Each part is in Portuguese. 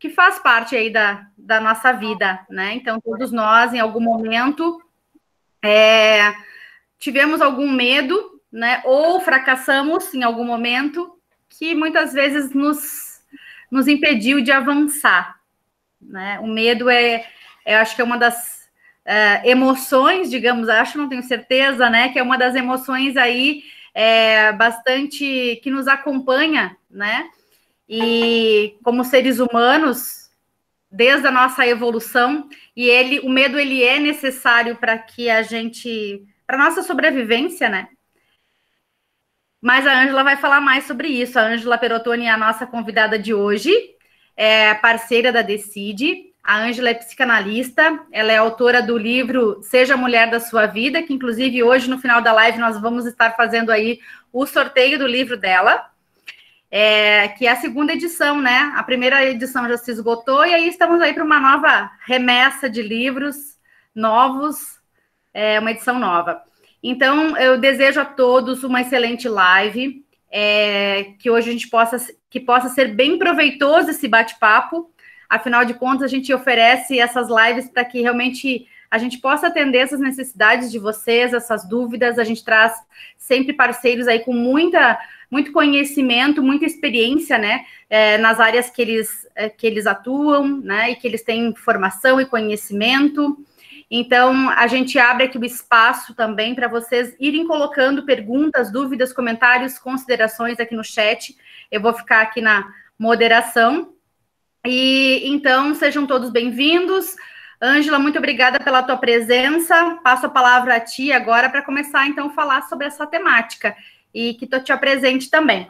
que faz parte aí da nossa vida, né? Então, todos nós, em algum momento, tivemos algum medo, né? Ou fracassamos em algum momento, que muitas vezes nos impediu de avançar, né? O medo eu acho que é uma das emoções, digamos, acho, não tenho certeza, né? Que é uma das emoções aí bastante que nos acompanha, né? E como seres humanos, desde a nossa evolução, e o medo ele é necessário para que a gente, para nossa sobrevivência, né? Mas a Ângela vai falar mais sobre isso. A Ângela Perotoni é a nossa convidada de hoje, é parceira da Decide. A Ângela é psicanalista, ela é autora do livro Seja a Mulher da Sua Vida, que inclusive hoje, no final da live, nós vamos estar fazendo aí o sorteio do livro dela, que é a segunda edição, né? A primeira edição já se esgotou e aí estamos aí para uma nova remessa de livros novos, uma edição nova. Então, eu desejo a todos uma excelente live, que hoje a gente possa ser bem proveitoso esse bate-papo. Afinal de contas, a gente oferece essas lives para que realmente a gente possa atender essas necessidades de vocês, essas dúvidas. A gente traz sempre parceiros aí com muito conhecimento, muita experiência, né, nas áreas que eles atuam, né, e que eles têm formação e conhecimento. Então, a gente abre aqui o espaço também para vocês irem colocando perguntas, dúvidas, comentários, considerações aqui no chat. Eu vou ficar aqui na moderação. E então, sejam todos bem-vindos. Ângela, muito obrigada pela tua presença. Passo a palavra a ti agora para começar, então, a falar sobre essa temática. E que tu te apresente também.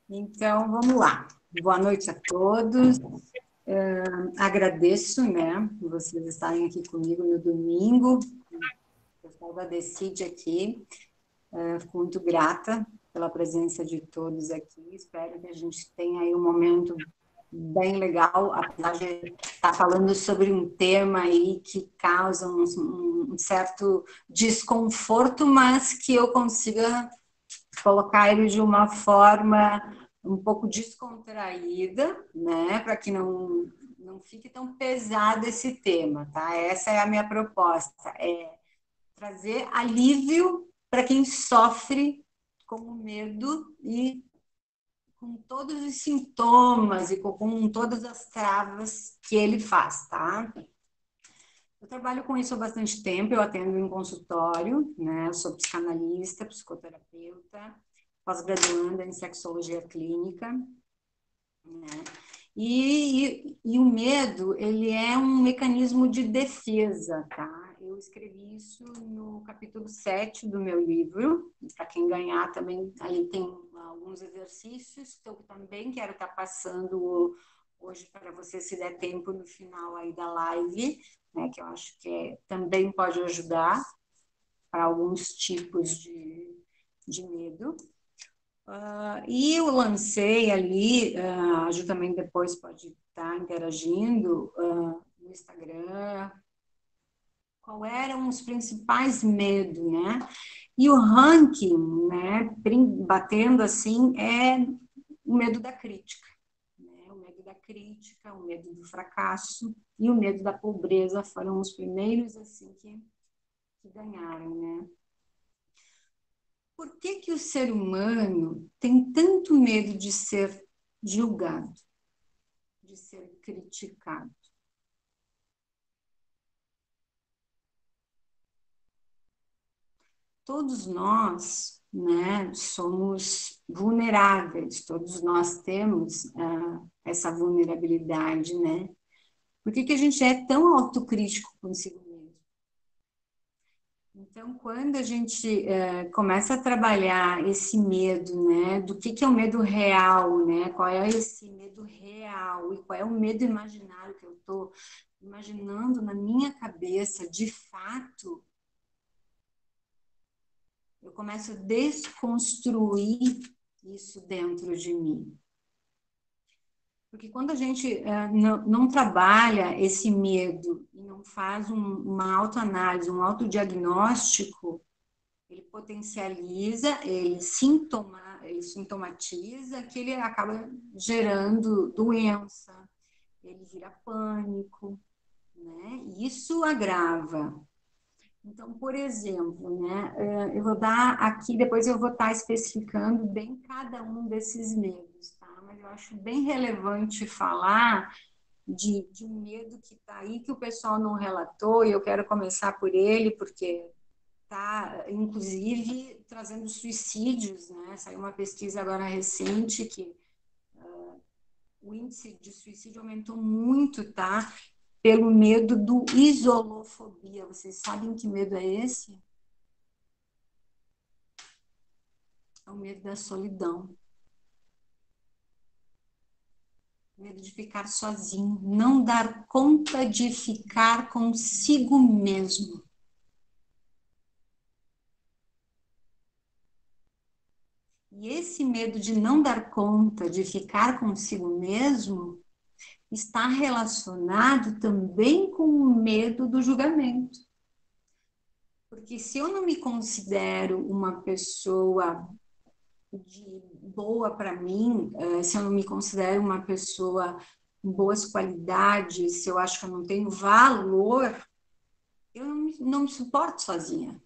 Então, vamos lá. Boa noite a todos. Agradeço, né, por vocês estarem aqui comigo no domingo. O pessoal da Decide aqui. Fico muito grata pela presença de todos aqui. Espero que a gente tenha aí um momento bem legal, apesar de estar falando sobre um tema aí que causa um certo desconforto, mas que eu consiga colocar ele de uma forma um pouco descontraída, né, para que não fique tão pesado esse tema, tá? Essa é a minha proposta, trazer alívio para quem sofre com o medo e com todos os sintomas e com todas as travas que ele faz, tá? Eu trabalho com isso há bastante tempo, eu atendo em consultório, né? Eu sou psicanalista, psicoterapeuta, pós-graduanda em sexologia clínica, né? E o medo, ele é um mecanismo de defesa, tá? Eu escrevi isso no capítulo 7 do meu livro, para quem ganhar também, aí tem alguns exercícios que eu também quero estar passando hoje para você, se der tempo no final aí da live, né, que eu acho que também pode ajudar para alguns tipos de medo. E eu lancei ali, a Ju também depois pode estar interagindo no Instagram, qual eram os principais medos, né? E o ranking, né, batendo assim, é o medo da crítica, né? O medo da crítica, o medo do fracasso e o medo da pobreza foram os primeiros assim que ganharam, né? Por que o ser humano tem tanto medo de ser julgado, de ser criticado? Todos nós, né, somos vulneráveis, todos nós temos essa vulnerabilidade, né? Por que a gente é tão autocrítico consigo mesmo? Então, quando a gente começa a trabalhar esse medo, né, do que é o medo real, né, qual é esse medo real e qual é o medo imaginário que eu estou imaginando na minha cabeça, de fato, eu começo a desconstruir isso dentro de mim. Porque quando a gente não trabalha esse medo e não faz uma autoanálise, um autodiagnóstico, ele potencializa, ele ele sintomatiza que ele acaba gerando doença, ele vira pânico, né? E isso agrava. Então, por exemplo, né, eu vou dar aqui, depois eu vou estar especificando bem cada um desses medos, tá? Mas eu acho bem relevante falar de um medo que está aí, que o pessoal não relatou, e eu quero começar por ele, porque está, inclusive, trazendo suicídios, né? Saiu uma pesquisa agora recente que o índice de suicídio aumentou muito, tá? Pelo medo do isolofobia. Vocês sabem que medo é esse? É o medo da solidão. Medo de ficar sozinho, não dar conta de ficar consigo mesmo. E esse medo de não dar conta de ficar consigo mesmo está relacionado também com o medo do julgamento. Porque se eu não me considero uma pessoa de boa para mim, se eu não me considero uma pessoa com boas qualidades, se eu acho que eu não tenho valor, eu não me suporto sozinha.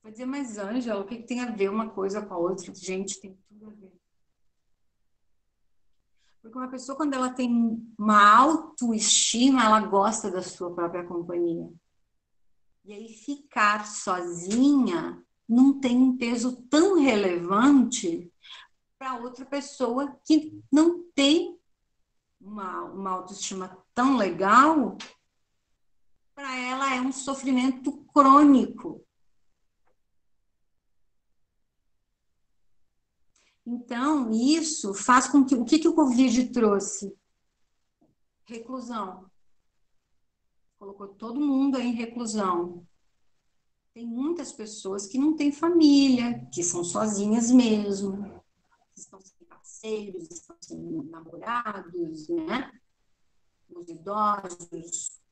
Vou dizer, mas Ângela, o que tem a ver uma coisa com a outra? Gente, tem tudo a ver. Porque uma pessoa, quando ela tem uma autoestima, ela gosta da sua própria companhia. E aí ficar sozinha não tem um peso tão relevante para outra pessoa que não tem uma autoestima tão legal, para ela é um sofrimento crônico. Então, isso faz com que... O que o Covid trouxe? Reclusão. Colocou todo mundo aí em reclusão. Tem muitas pessoas que não têm família, que são sozinhas mesmo, que estão sem parceiros, estão sem namorados, né? Os idosos.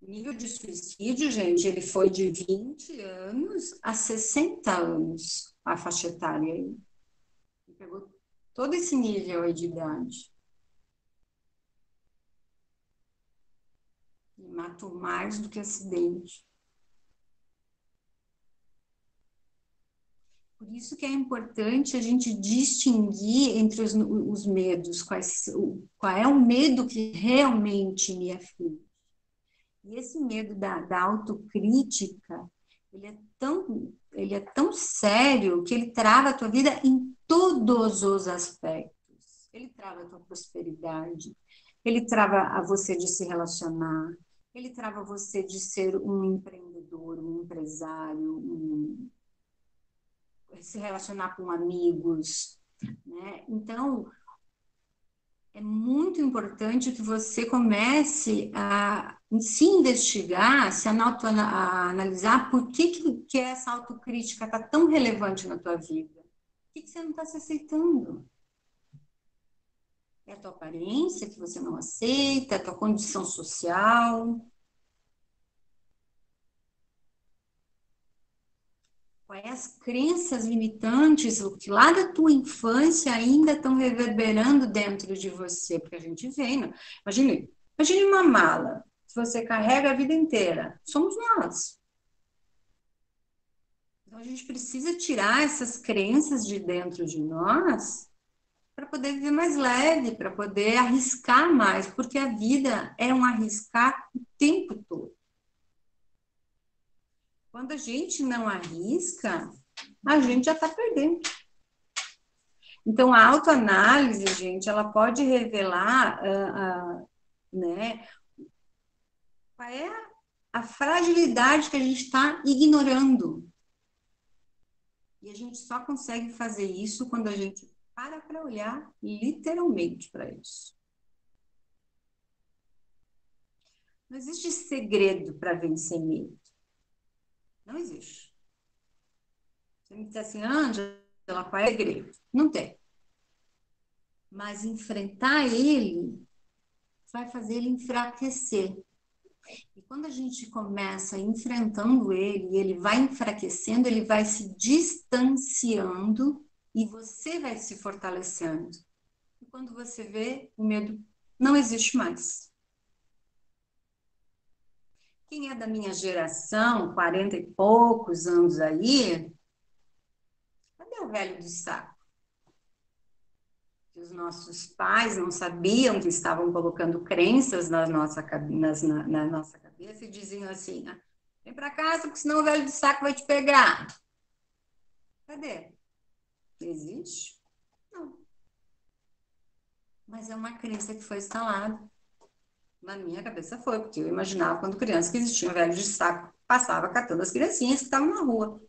O nível de suicídio, gente, ele foi de 20 anos a 60 anos, a faixa etária aí. Ele pegou todo esse nível aí de idade. E matou mais do que acidente. Por isso que é importante a gente distinguir entre os medos, qual é o medo que realmente me aflige. E esse medo da autocrítica, ele é tão sério que ele trava a tua vida em todos os aspectos. Ele trava a tua prosperidade, ele trava a você de se relacionar, ele trava você de ser um empreendedor, um empresário, se relacionar com amigos, né? Então, é muito importante que você comece a se investigar, a analisar por que essa autocrítica está tão relevante na tua vida. Por que você não está se aceitando? É a tua aparência que você não aceita, é a tua condição social. Quais as crenças limitantes que lá da tua infância ainda estão reverberando dentro de você? Porque a gente vem, né? Imagine uma mala que você carrega a vida inteira. Somos nós. Então a gente precisa tirar essas crenças de dentro de nós para poder viver mais leve, para poder arriscar mais, porque a vida é um arriscar o tempo todo. Quando a gente não arrisca, a gente já está perdendo. Então, a autoanálise, gente, ela pode revelar, né, qual é a fragilidade que a gente está ignorando. E a gente só consegue fazer isso quando a gente para olhar literalmente para isso. Não existe segredo para vencer medo. Não existe. Você me diz assim, Ângela, qual é o segredo? Não tem. Mas enfrentar ele vai fazer ele enfraquecer. E quando a gente começa enfrentando ele, e ele vai enfraquecendo, ele vai se distanciando e você vai se fortalecendo. E quando você vê, o medo não existe mais. Quem é da minha geração, 40 e poucos anos aí, cadê o velho do saco? Que os nossos pais não sabiam que estavam colocando crenças na nossa cabeça e diziam assim: ah, vem para casa, porque senão o velho do saco vai te pegar. Cadê? Existe? Não. Mas é uma crença que foi instalada. Na minha cabeça foi, porque eu imaginava quando criança que existia um velho de saco, passava catando as criancinhas que estavam na rua.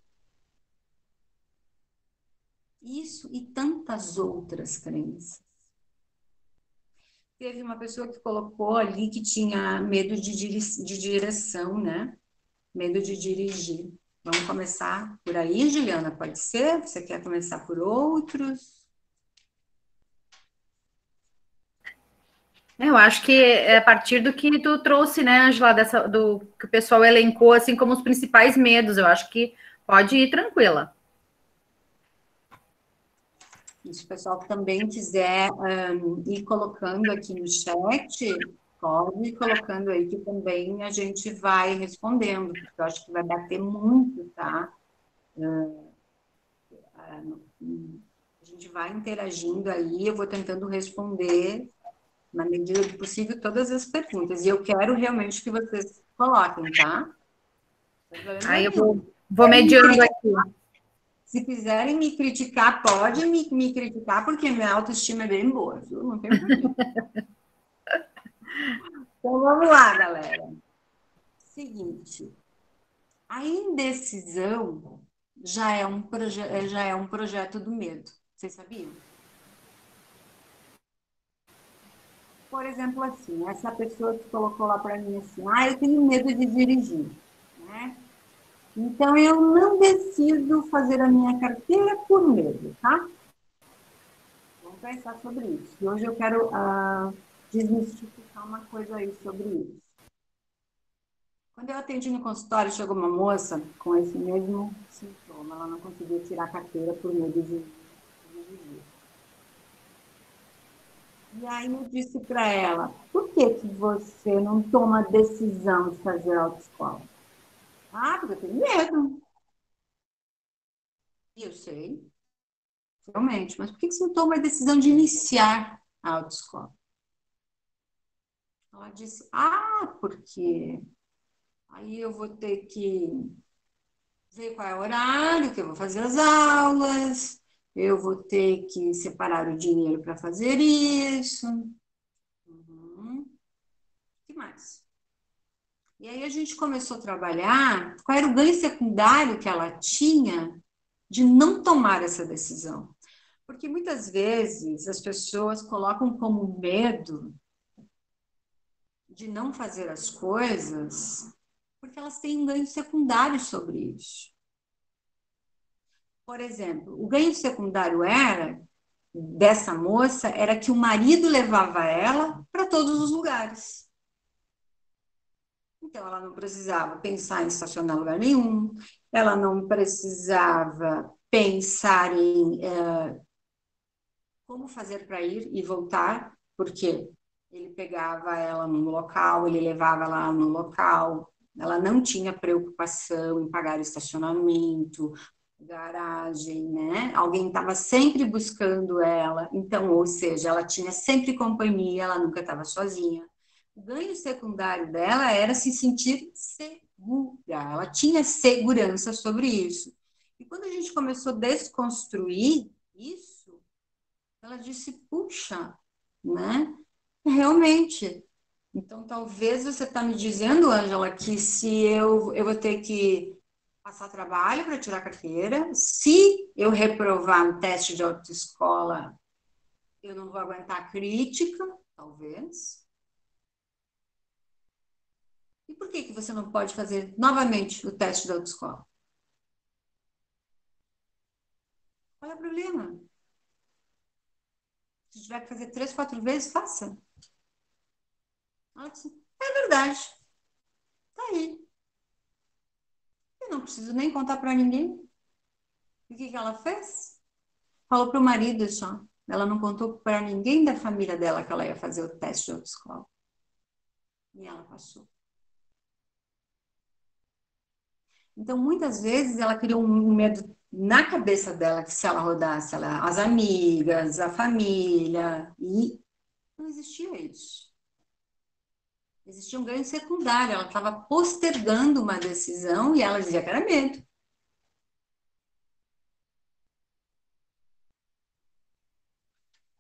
Isso e tantas outras crenças. Teve uma pessoa que colocou ali que tinha medo de direção, né? Medo de dirigir. Vamos começar por aí, Juliana? Pode ser? Você quer começar por outros? Eu acho que é a partir do que tu trouxe, né, Angela, do que o pessoal elencou, assim, como os principais medos, eu acho que pode ir tranquila. E se o pessoal também quiser ir colocando aqui no chat, pode ir colocando aí que também a gente vai respondendo, porque eu acho que vai bater muito, tá? A gente vai interagindo aí, eu vou tentando responder, na medida do possível, todas as perguntas. E eu quero realmente que vocês coloquem, tá? Aí eu vou mediando aqui. Se quiserem me criticar, pode me criticar, porque minha autoestima é bem boa, viu? Não tem problema. Então vamos lá, galera. Seguinte, a indecisão já é um projeto do medo. Vocês sabiam? Por exemplo, assim, essa pessoa que colocou lá para mim assim, eu tenho medo de dirigir, né? Então eu não decido fazer a minha carteira por medo, tá? Vamos pensar sobre isso. E hoje eu quero desmistificar uma coisa aí sobre isso. Quando eu atendi no consultório, chegou uma moça com esse mesmo sintoma. Ela não conseguia tirar a carteira por medo de dirigir. E aí eu disse para ela, por que você não toma a decisão de fazer autoescola? Ah, porque eu tenho medo. E eu sei, realmente, mas por que você não toma a decisão de iniciar a autoescola? Ela disse, porque aí eu vou ter que ver qual é o horário que eu vou fazer as aulas, eu vou ter que separar o dinheiro para fazer isso. Uhum. O que mais? E aí a gente começou a trabalhar qual era o ganho secundário que ela tinha de não tomar essa decisão. Porque muitas vezes as pessoas colocam como medo de não fazer as coisas porque elas têm um ganho secundário sobre isso. Por exemplo, o ganho secundário dessa moça era que o marido levava ela para todos os lugares. Então, ela não precisava pensar em estacionar em lugar nenhum, ela não precisava pensar em como fazer para ir e voltar, porque ele pegava ela no local, ele levava ela no local, ela não tinha preocupação em pagar estacionamento, garagem, né? Alguém estava sempre buscando ela, então, ou seja, ela tinha sempre companhia, ela nunca estava sozinha. O ganho secundário dela era se sentir segura, ela tinha segurança sobre isso. E quando a gente começou a desconstruir isso, ela disse, puxa, né? Realmente. Então, talvez você está me dizendo, Ângela, que se eu vou ter que passar trabalho para tirar carteira, se eu reprovar no teste de autoescola, eu não vou aguentar a crítica, talvez. E por que você não pode fazer novamente o teste de autoescola? Qual é o problema? Se tiver que fazer 3, 4 vezes, faça. Ela disse, é verdade. aí. Eu não preciso nem contar para ninguém. E o que que ela fez? Falou para o marido só. Ela não contou para ninguém da família dela que ela ia fazer o teste de autoescola. E ela passou. Então, muitas vezes, ela criou um medo na cabeça dela que se ela rodasse, as amigas, a família, e não existia isso. Existia um ganho secundário, ela estava postergando uma decisão e ela dizia que era medo.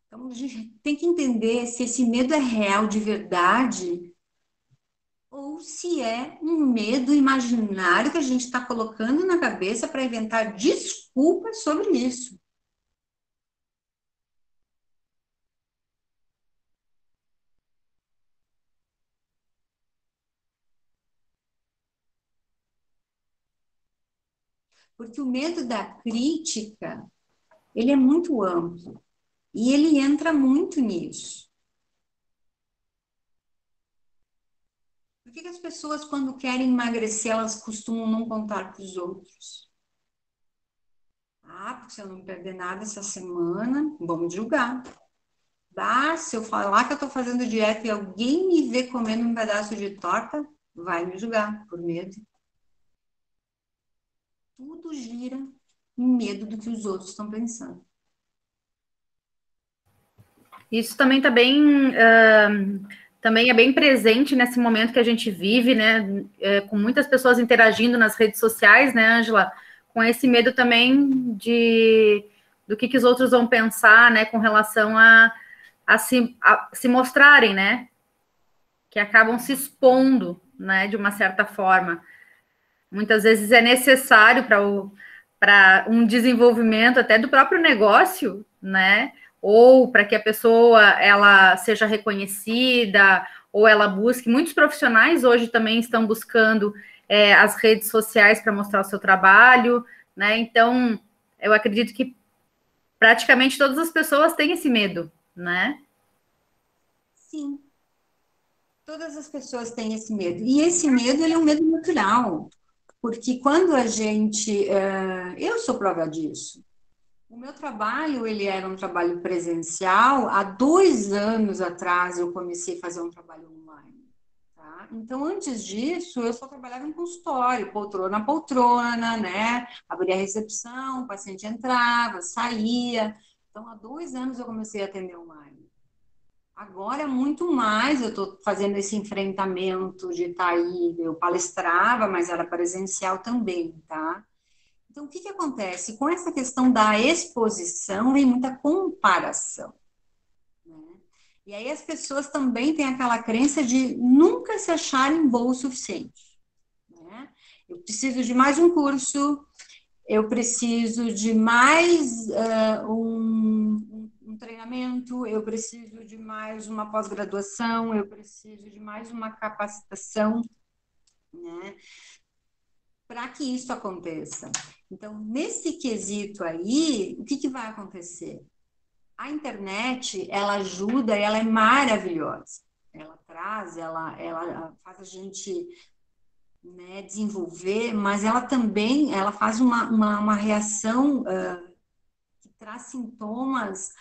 Então, a gente tem que entender se esse medo é real de verdade ou se é um medo imaginário que a gente está colocando na cabeça para inventar desculpas sobre isso. Porque o medo da crítica, ele é muito amplo e ele entra muito nisso. Por que as pessoas, quando querem emagrecer, elas costumam não contar para os outros? Ah, porque se eu não perder nada essa semana, vão me julgar. Ah, se eu falar que eu estou fazendo dieta e alguém me ver comendo um pedaço de torta, vai me julgar por medo. Tudo gira em medo do que os outros estão pensando. Isso também está bem, também é bem presente nesse momento que a gente vive, né? Com muitas pessoas interagindo nas redes sociais, né, Ângela? Com esse medo também do que os outros vão pensar, né? Com relação a se mostrarem, né? Que acabam se expondo, né? De uma certa forma. Muitas vezes é necessário para um desenvolvimento até do próprio negócio, né? Ou para que a pessoa ela seja reconhecida, ou ela busque. Muitos profissionais hoje também estão buscando as redes sociais para mostrar o seu trabalho, né? Então, eu acredito que praticamente todas as pessoas têm esse medo, né? Sim, todas as pessoas têm esse medo. E esse medo, ele é um medo natural. Porque quando a gente... eu sou prova disso. O meu trabalho, ele era um trabalho presencial. Há 2 anos atrás, eu comecei a fazer um trabalho online. Tá? Então, antes disso, eu só trabalhava em consultório, poltrona a poltrona, né? Abria a recepção, o paciente entrava, saía. Então, há 2 anos eu comecei a atender online. Agora, é muito mais, eu estou fazendo esse enfrentamento de estar aí, eu palestrava, mas era presencial também, tá? Então, o que que acontece? Com essa questão da exposição, vem muita comparação, né? E aí as pessoas também têm aquela crença de nunca se acharem boa o suficiente, né? Eu preciso de mais um curso, eu preciso de mais um treinamento, eu preciso de mais uma pós-graduação, eu preciso de mais uma capacitação, né? Para que isso aconteça. Então, nesse quesito aí, o que que vai acontecer? A internet, ela ajuda, ela é maravilhosa. Ela traz, ela faz a gente, né, desenvolver, mas ela também, ela faz uma reação que traz sintomas,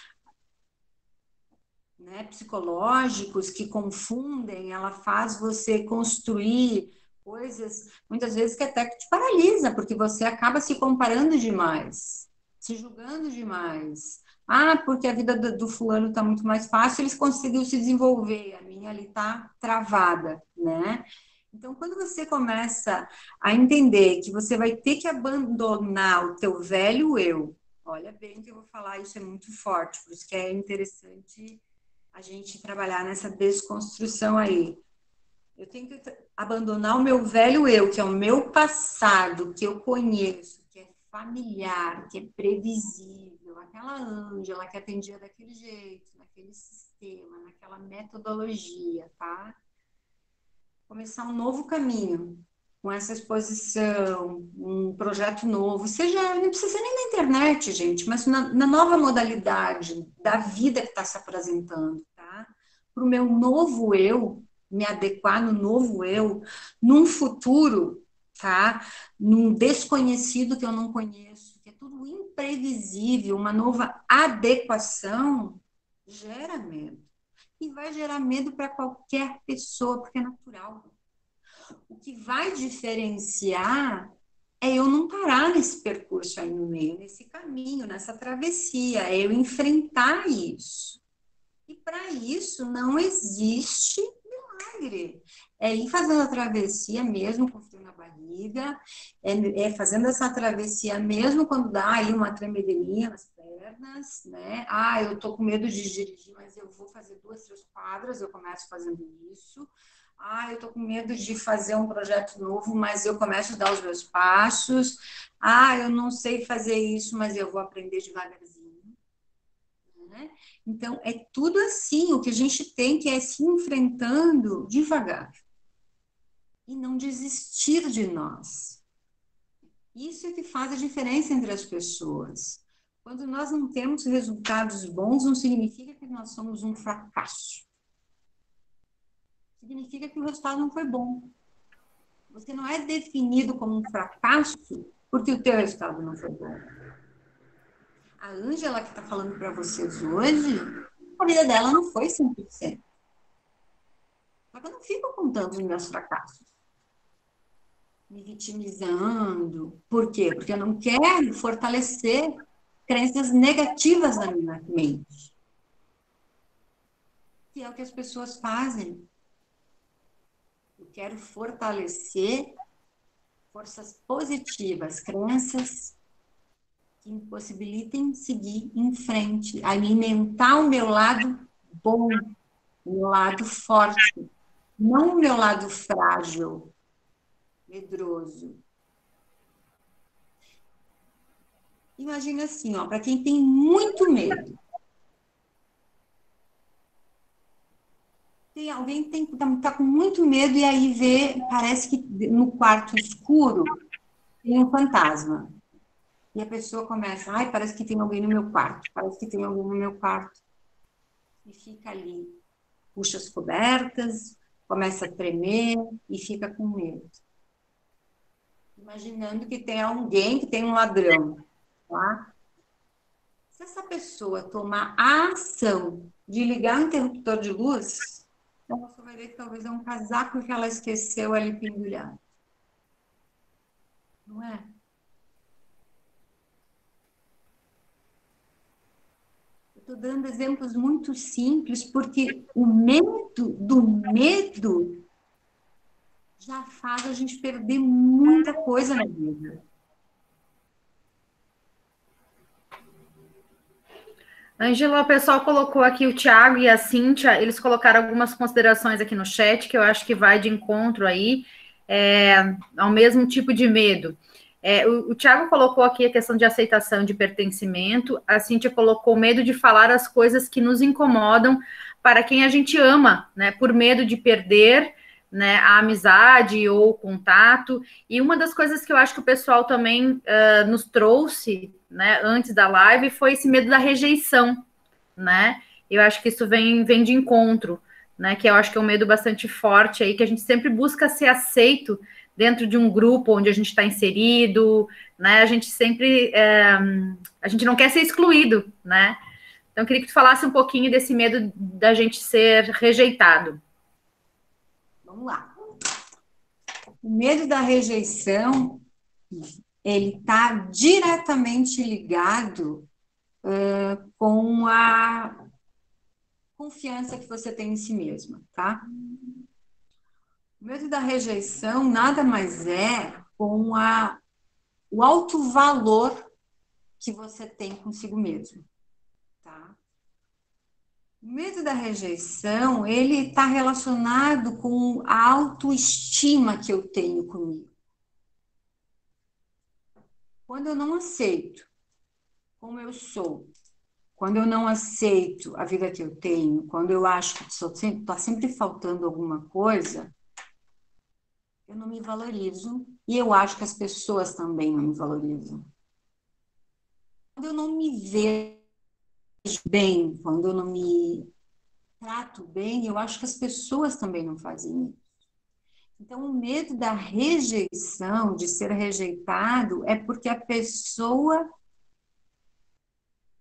né, psicológicos que confundem, ela faz você construir coisas, muitas vezes que até que te paralisa, porque você acaba se comparando demais, se julgando demais. Ah, porque a vida do fulano está muito mais fácil, eles conseguiu se desenvolver, a minha ali está travada, né? Então, quando você começa a entender que você vai ter que abandonar o teu velho eu, olha bem que eu vou falar, isso é muito forte, por isso que é interessante a gente trabalhar nessa desconstrução aí. Eu tenho que abandonar o meu velho eu, que é o meu passado, que eu conheço, que é familiar, que é previsível, aquela Ângela que atendia daquele jeito, naquele sistema, naquela metodologia, tá? Começar um novo caminho com essa exposição, um projeto novo, seja, não precisa ser nem na internet, gente, mas na nova modalidade da vida que está se apresentando, tá? Para o meu novo eu, me adequar no novo eu, num futuro, tá? Num desconhecido que eu não conheço, que é tudo imprevisível, uma nova adequação, gera medo. E vai gerar medo para qualquer pessoa, porque é natural. O que vai diferenciar é eu não parar nesse percurso aí no meio, nesse caminho, nessa travessia, é eu enfrentar isso. E para isso não existe milagre. É ir fazendo a travessia mesmo com frio na barriga, fazendo essa travessia mesmo quando dá aí uma tremedeirinha nas pernas, né? Ah, eu tô com medo de dirigir, mas eu vou fazer 2, 3 quadras, eu começo fazendo isso. Ah, eu tô com medo de fazer um projeto novo, mas eu começo a dar os meus passos. Ah, eu não sei fazer isso, mas eu vou aprender devagarzinho, né? Então, é tudo assim, o que a gente tem que é se enfrentando devagar e não desistir de nós. Isso é que faz a diferença entre as pessoas. Quando nós não temos resultados bons, não significa que nós somos um fracasso. Significa que o resultado não foi bom. Você não é definido como um fracasso porque o teu resultado não foi bom. A Ângela que está falando para vocês hoje, a vida dela não foi 100%. Só que eu não fico contando os meus fracassos, me vitimizando. Por quê? Porque eu não quero fortalecer crenças negativas na minha mente, que é o que as pessoas fazem. Eu quero fortalecer forças positivas, crenças que me possibilitem seguir em frente, alimentar o meu lado bom, o meu lado forte, não o meu lado frágil, medroso. Imagina assim, ó, para quem tem muito medo. Tem alguém que tá com muito medo e aí vê, parece que no quarto escuro tem um fantasma. E a pessoa começa, ai, parece que tem alguém no meu quarto, parece que tem alguém no meu quarto. E fica ali, puxa as cobertas, começa a tremer e fica com medo. Imaginando que tem alguém, que tem um ladrão, tá? Se essa pessoa tomar a ação de ligar o interruptor de luz, você vai ver que talvez é um casaco que ela esqueceu ali pendurado. Não é? Eu estou dando exemplos muito simples, porque o medo do medo já faz a gente perder muita coisa na vida. Ângela, o pessoal colocou aqui, o Thiago e a Cíntia, eles colocaram algumas considerações aqui no chat, que eu acho que vai de encontro aí, ao mesmo tipo de medo. O Thiago colocou aqui a questão de aceitação, de pertencimento, a Cíntia colocou medo de falar as coisas que nos incomodam para quem a gente ama, né, por medo de perder, né, a amizade ou o contato. E uma das coisas que eu acho que o pessoal também nos trouxe, né, antes da live, foi esse medo da rejeição, né? Eu acho que isso vem de encontro, né? Que eu acho que é um medo bastante forte aí, que a gente sempre busca ser aceito dentro de um grupo onde a gente está inserido, né? A gente sempre, a gente não quer ser excluído, né? Então, eu queria que tu falasse um pouquinho desse medo da gente ser rejeitado. Vamos lá. O medo da rejeição, ele está diretamente ligado com a confiança que você tem em si mesma, tá? O medo da rejeição nada mais é com o alto valor que você tem consigo mesmo, tá? O medo da rejeição, ele está relacionado com a autoestima que eu tenho comigo. Quando eu não aceito como eu sou, quando eu não aceito a vida que eu tenho, quando eu acho que está sempre faltando alguma coisa, eu não me valorizo e eu acho que as pessoas também não me valorizam. Quando eu não me vejo bem, quando eu não me trato bem, eu acho que as pessoas também não fazem isso. Então, o medo da rejeição, de ser rejeitado, é porque a pessoa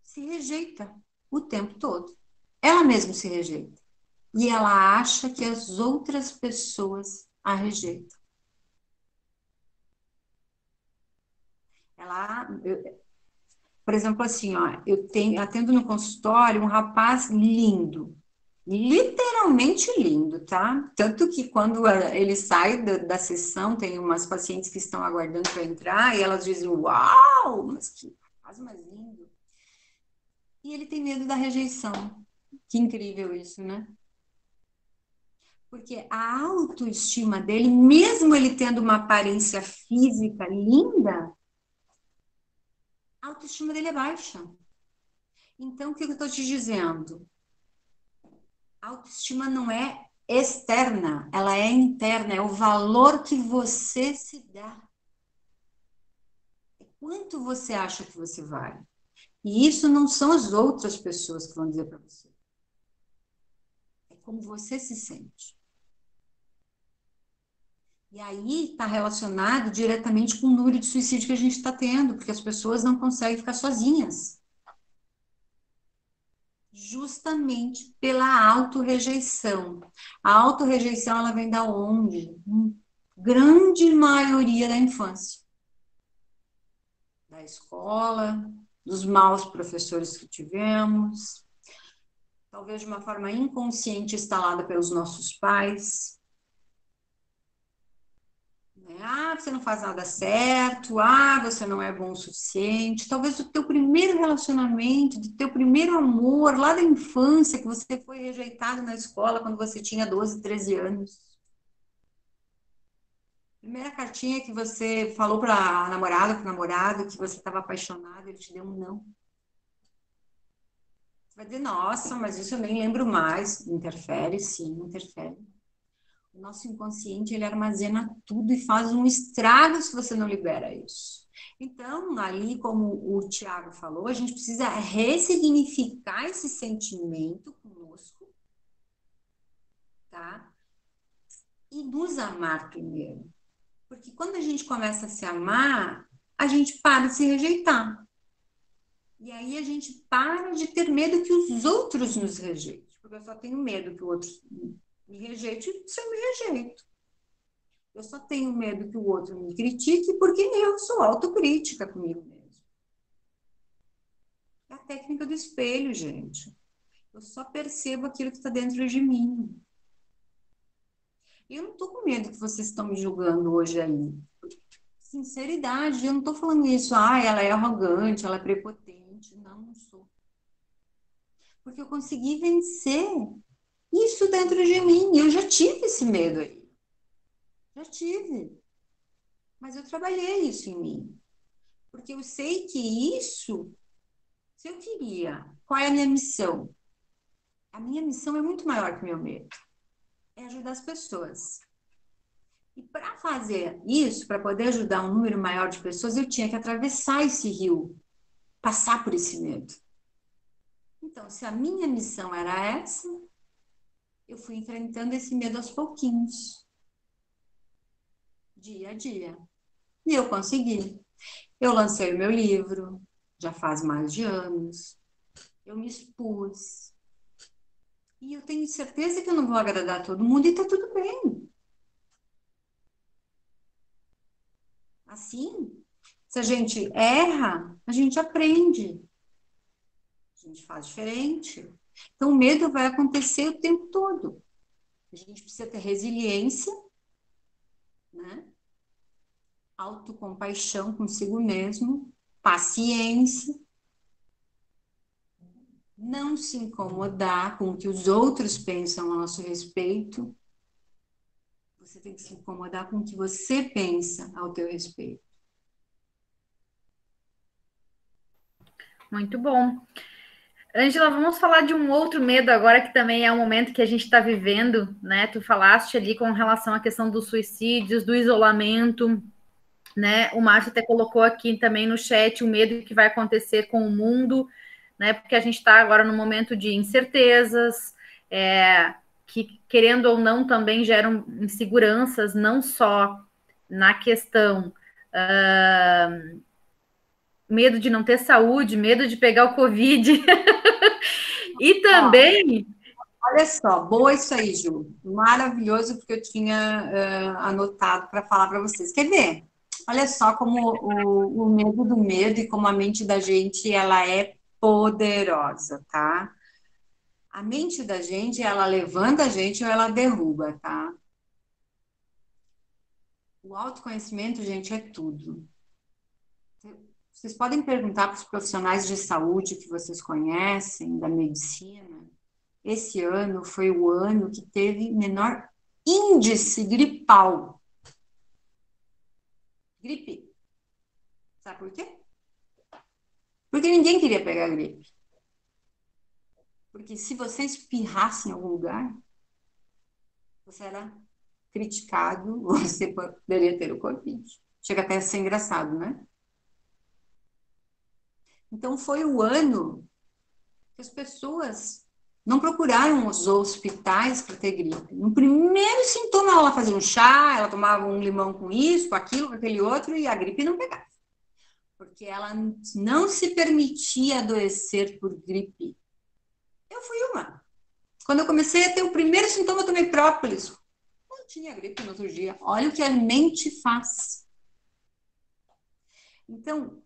se rejeita o tempo todo. Ela mesma se rejeita. E ela acha que as outras pessoas a rejeitam. Por exemplo, assim, ó, atendo no consultório um rapaz lindo, literalmente lindo, tá? Tanto que quando ele sai da sessão, tem umas pacientes que estão aguardando para entrar e elas dizem, uau, mas que rapaz mais lindo. E ele tem medo da rejeição. Que incrível isso, né? Porque a autoestima dele, mesmo ele tendo uma aparência física linda, a autoestima dele é baixa. Então, o que eu estou te dizendo? A autoestima não é externa, ela é interna, é o valor que você se dá. É quanto você acha que você vale. E isso não são as outras pessoas que vão dizer para você. É como você se sente. E aí está relacionado diretamente com o número de suicídio que a gente está tendo, porque as pessoas não conseguem ficar sozinhas. Justamente pela autorrejeição. A autorrejeição, ela vem da onde? Grande maioria da infância. Da escola, dos maus professores que tivemos, talvez de uma forma inconsciente instalada pelos nossos pais. Ah, você não faz nada certo, ah, você não é bom o suficiente. Talvez do teu primeiro relacionamento, do teu primeiro amor, lá da infância, que você foi rejeitado na escola quando você tinha 12, 13 anos. Primeira cartinha que você falou para a namorada, para o namorado, que você estava apaixonado, ele te deu um não. Você vai dizer, nossa, mas isso eu nem lembro mais. Interfere, sim, interfere. O nosso inconsciente, ele armazena tudo e faz um estrago se você não libera isso. Então, ali, como o Tiago falou, a gente precisa ressignificar esse sentimento conosco, tá? E nos amar primeiro. Porque quando a gente começa a se amar, a gente para de se rejeitar. E aí a gente para de ter medo que os outros nos rejeitem. Porque eu só tenho medo que o outro me rejeite se eu me rejeito. Eu só tenho medo que o outro me critique porque eu sou autocrítica comigo mesmo. É a técnica do espelho, gente. Eu só percebo aquilo que está dentro de mim. E eu não estou com medo que vocês estão me julgando hoje aí. Sinceridade, eu não estou falando isso. Ah, ela é arrogante, ela é prepotente. Não, não sou. Porque eu consegui vencer isso dentro de mim. Eu já tive esse medo aí. Já tive. Mas eu trabalhei isso em mim. Porque eu sei que isso, se eu queria, qual é a minha missão? A minha missão é muito maior que o meu medo. É ajudar as pessoas. E para fazer isso, para poder ajudar um número maior de pessoas, eu tinha que atravessar esse rio, passar por esse medo. Então, se a minha missão era essa, eu fui enfrentando esse medo aos pouquinhos, dia a dia. E eu consegui. Eu lancei o meu livro, já faz mais de anos. Eu me expus. E eu tenho certeza que eu não vou agradar todo mundo e está tudo bem. Assim, se a gente erra, a gente aprende. A gente faz diferente. Então, o medo vai acontecer o tempo todo. A gente precisa ter resiliência, né? Autocompaixão consigo mesmo, paciência, não se incomodar com o que os outros pensam a nosso respeito. Você tem que se incomodar com o que você pensa ao teu respeito. Muito bom. Ângela, vamos falar de um outro medo agora, que também é um momento que a gente está vivendo, né? Tu falaste ali com relação à questão dos suicídios, do isolamento, né? O Márcio até colocou aqui também no chat o medo que vai acontecer com o mundo, né? Porque a gente está agora num momento de incertezas, que, querendo ou não, também geram inseguranças, não só na questão medo de não ter saúde, medo de pegar o Covid, e também... Olha só, boa isso aí, Ju. Maravilhoso, porque eu tinha anotado para falar para vocês. Quer ver? Olha só como o medo do medo e como a mente da gente, ela é poderosa, tá? A mente da gente, ela levanta a gente ou ela derruba, tá? O autoconhecimento, gente, é tudo. Vocês podem perguntar para os profissionais de saúde que vocês conhecem, da medicina. Esse ano foi o ano que teve menor índice gripal. Gripe. Sabe por quê? Porque ninguém queria pegar gripe. Porque se você espirrasse em algum lugar, você era criticado, você poderia ter o Covid. Chega até a ser engraçado, né? Então foi o ano que as pessoas não procuraram os hospitais para ter gripe. No primeiro sintoma, ela fazia um chá, ela tomava um limão com isso, com aquilo, com aquele outro, e a gripe não pegava. Porque ela não se permitia adoecer por gripe. Eu fui uma. Quando eu comecei a ter o primeiro sintoma, eu tomei própolis. Não tinha gripe no outro dia. Olha o que a mente faz. Então,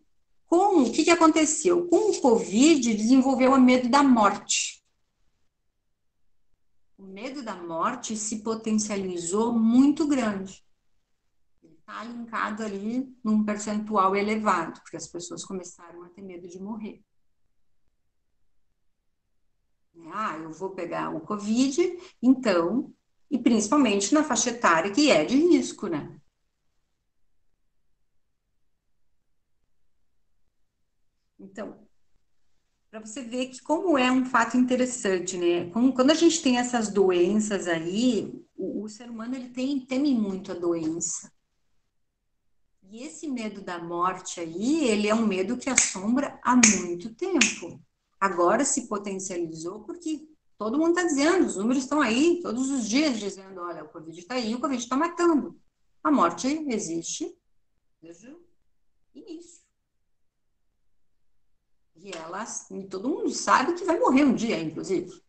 o que aconteceu? Com o Covid, desenvolveu o medo da morte. O medo da morte se potencializou muito grande. Ele está linkado ali num percentual elevado, porque as pessoas começaram a ter medo de morrer. Eu vou pegar o Covid, então, e principalmente na faixa etária que é de risco, né? Então, para você ver que como é um fato interessante, né? Quando a gente tem essas doenças aí, o ser humano ele teme muito a doença. E esse medo da morte aí, ele é um medo que assombra há muito tempo. Agora se potencializou porque todo mundo está dizendo, os números estão aí, todos os dias dizendo, olha, o Covid está aí, o Covid está matando. A morte existe desde o início. E todo mundo sabe que vai morrer um dia, inclusive.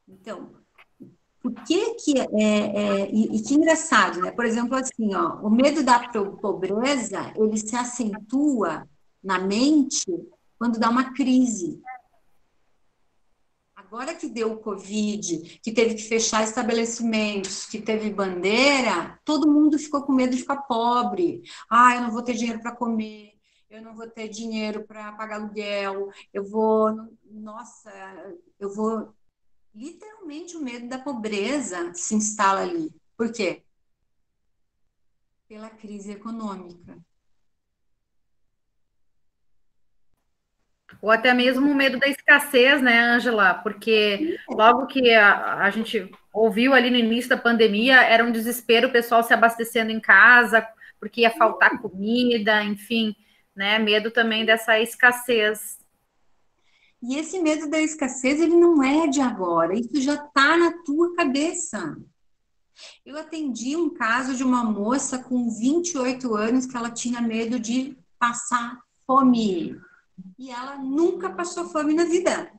Então, por e que engraçado, né? Por exemplo, assim, ó, o medo da pobreza, ele se acentua na mente quando dá uma crise. Agora que deu o Covid, que teve que fechar estabelecimentos, que teve bandeira, todo mundo ficou com medo de ficar pobre. Eu não vou ter dinheiro para comer, eu não vou ter dinheiro para pagar aluguel, nossa, eu vou. Literalmente o medo da pobreza se instala ali. Por quê? Pela crise econômica. Ou até mesmo o medo da escassez, né, Ângela? Porque logo que a gente ouviu ali no início da pandemia, era um desespero o pessoal se abastecendo em casa, porque ia faltar comida, enfim, né? Medo também dessa escassez. E esse medo da escassez, ele não é de agora, isso já está na tua cabeça. Eu atendi um caso de uma moça com 28 anos que ela tinha medo de passar fome. E ela nunca passou fome na vida.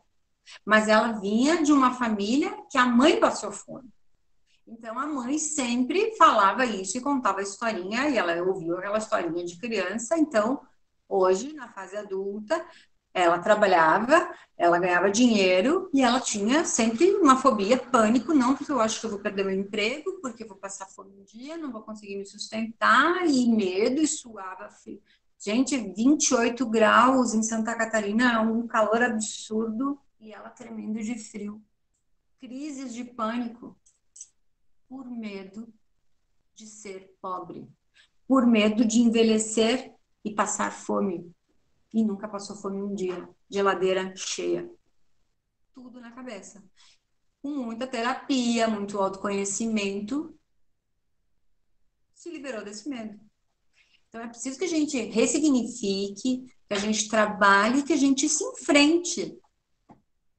Mas ela vinha de uma família que a mãe passou fome. Então a mãe sempre falava isso e contava a historinha, e ela ouviu aquela historinha de criança. Então, hoje, na fase adulta, ela trabalhava, ela ganhava dinheiro e ela tinha sempre uma fobia, pânico, não porque eu acho que eu vou perder meu emprego, porque eu vou passar fome um dia, não vou conseguir me sustentar, e medo, e suava. Gente, 28 graus em Santa Catarina, um calor absurdo, e ela tremendo de frio. Crises de pânico por medo de ser pobre, por medo de envelhecer e passar fome. E nunca passou fome um dia, geladeira cheia. Tudo na cabeça. Com muita terapia, muito autoconhecimento, se liberou desse medo. Então é preciso que a gente ressignifique, que a gente trabalhe, que a gente se enfrente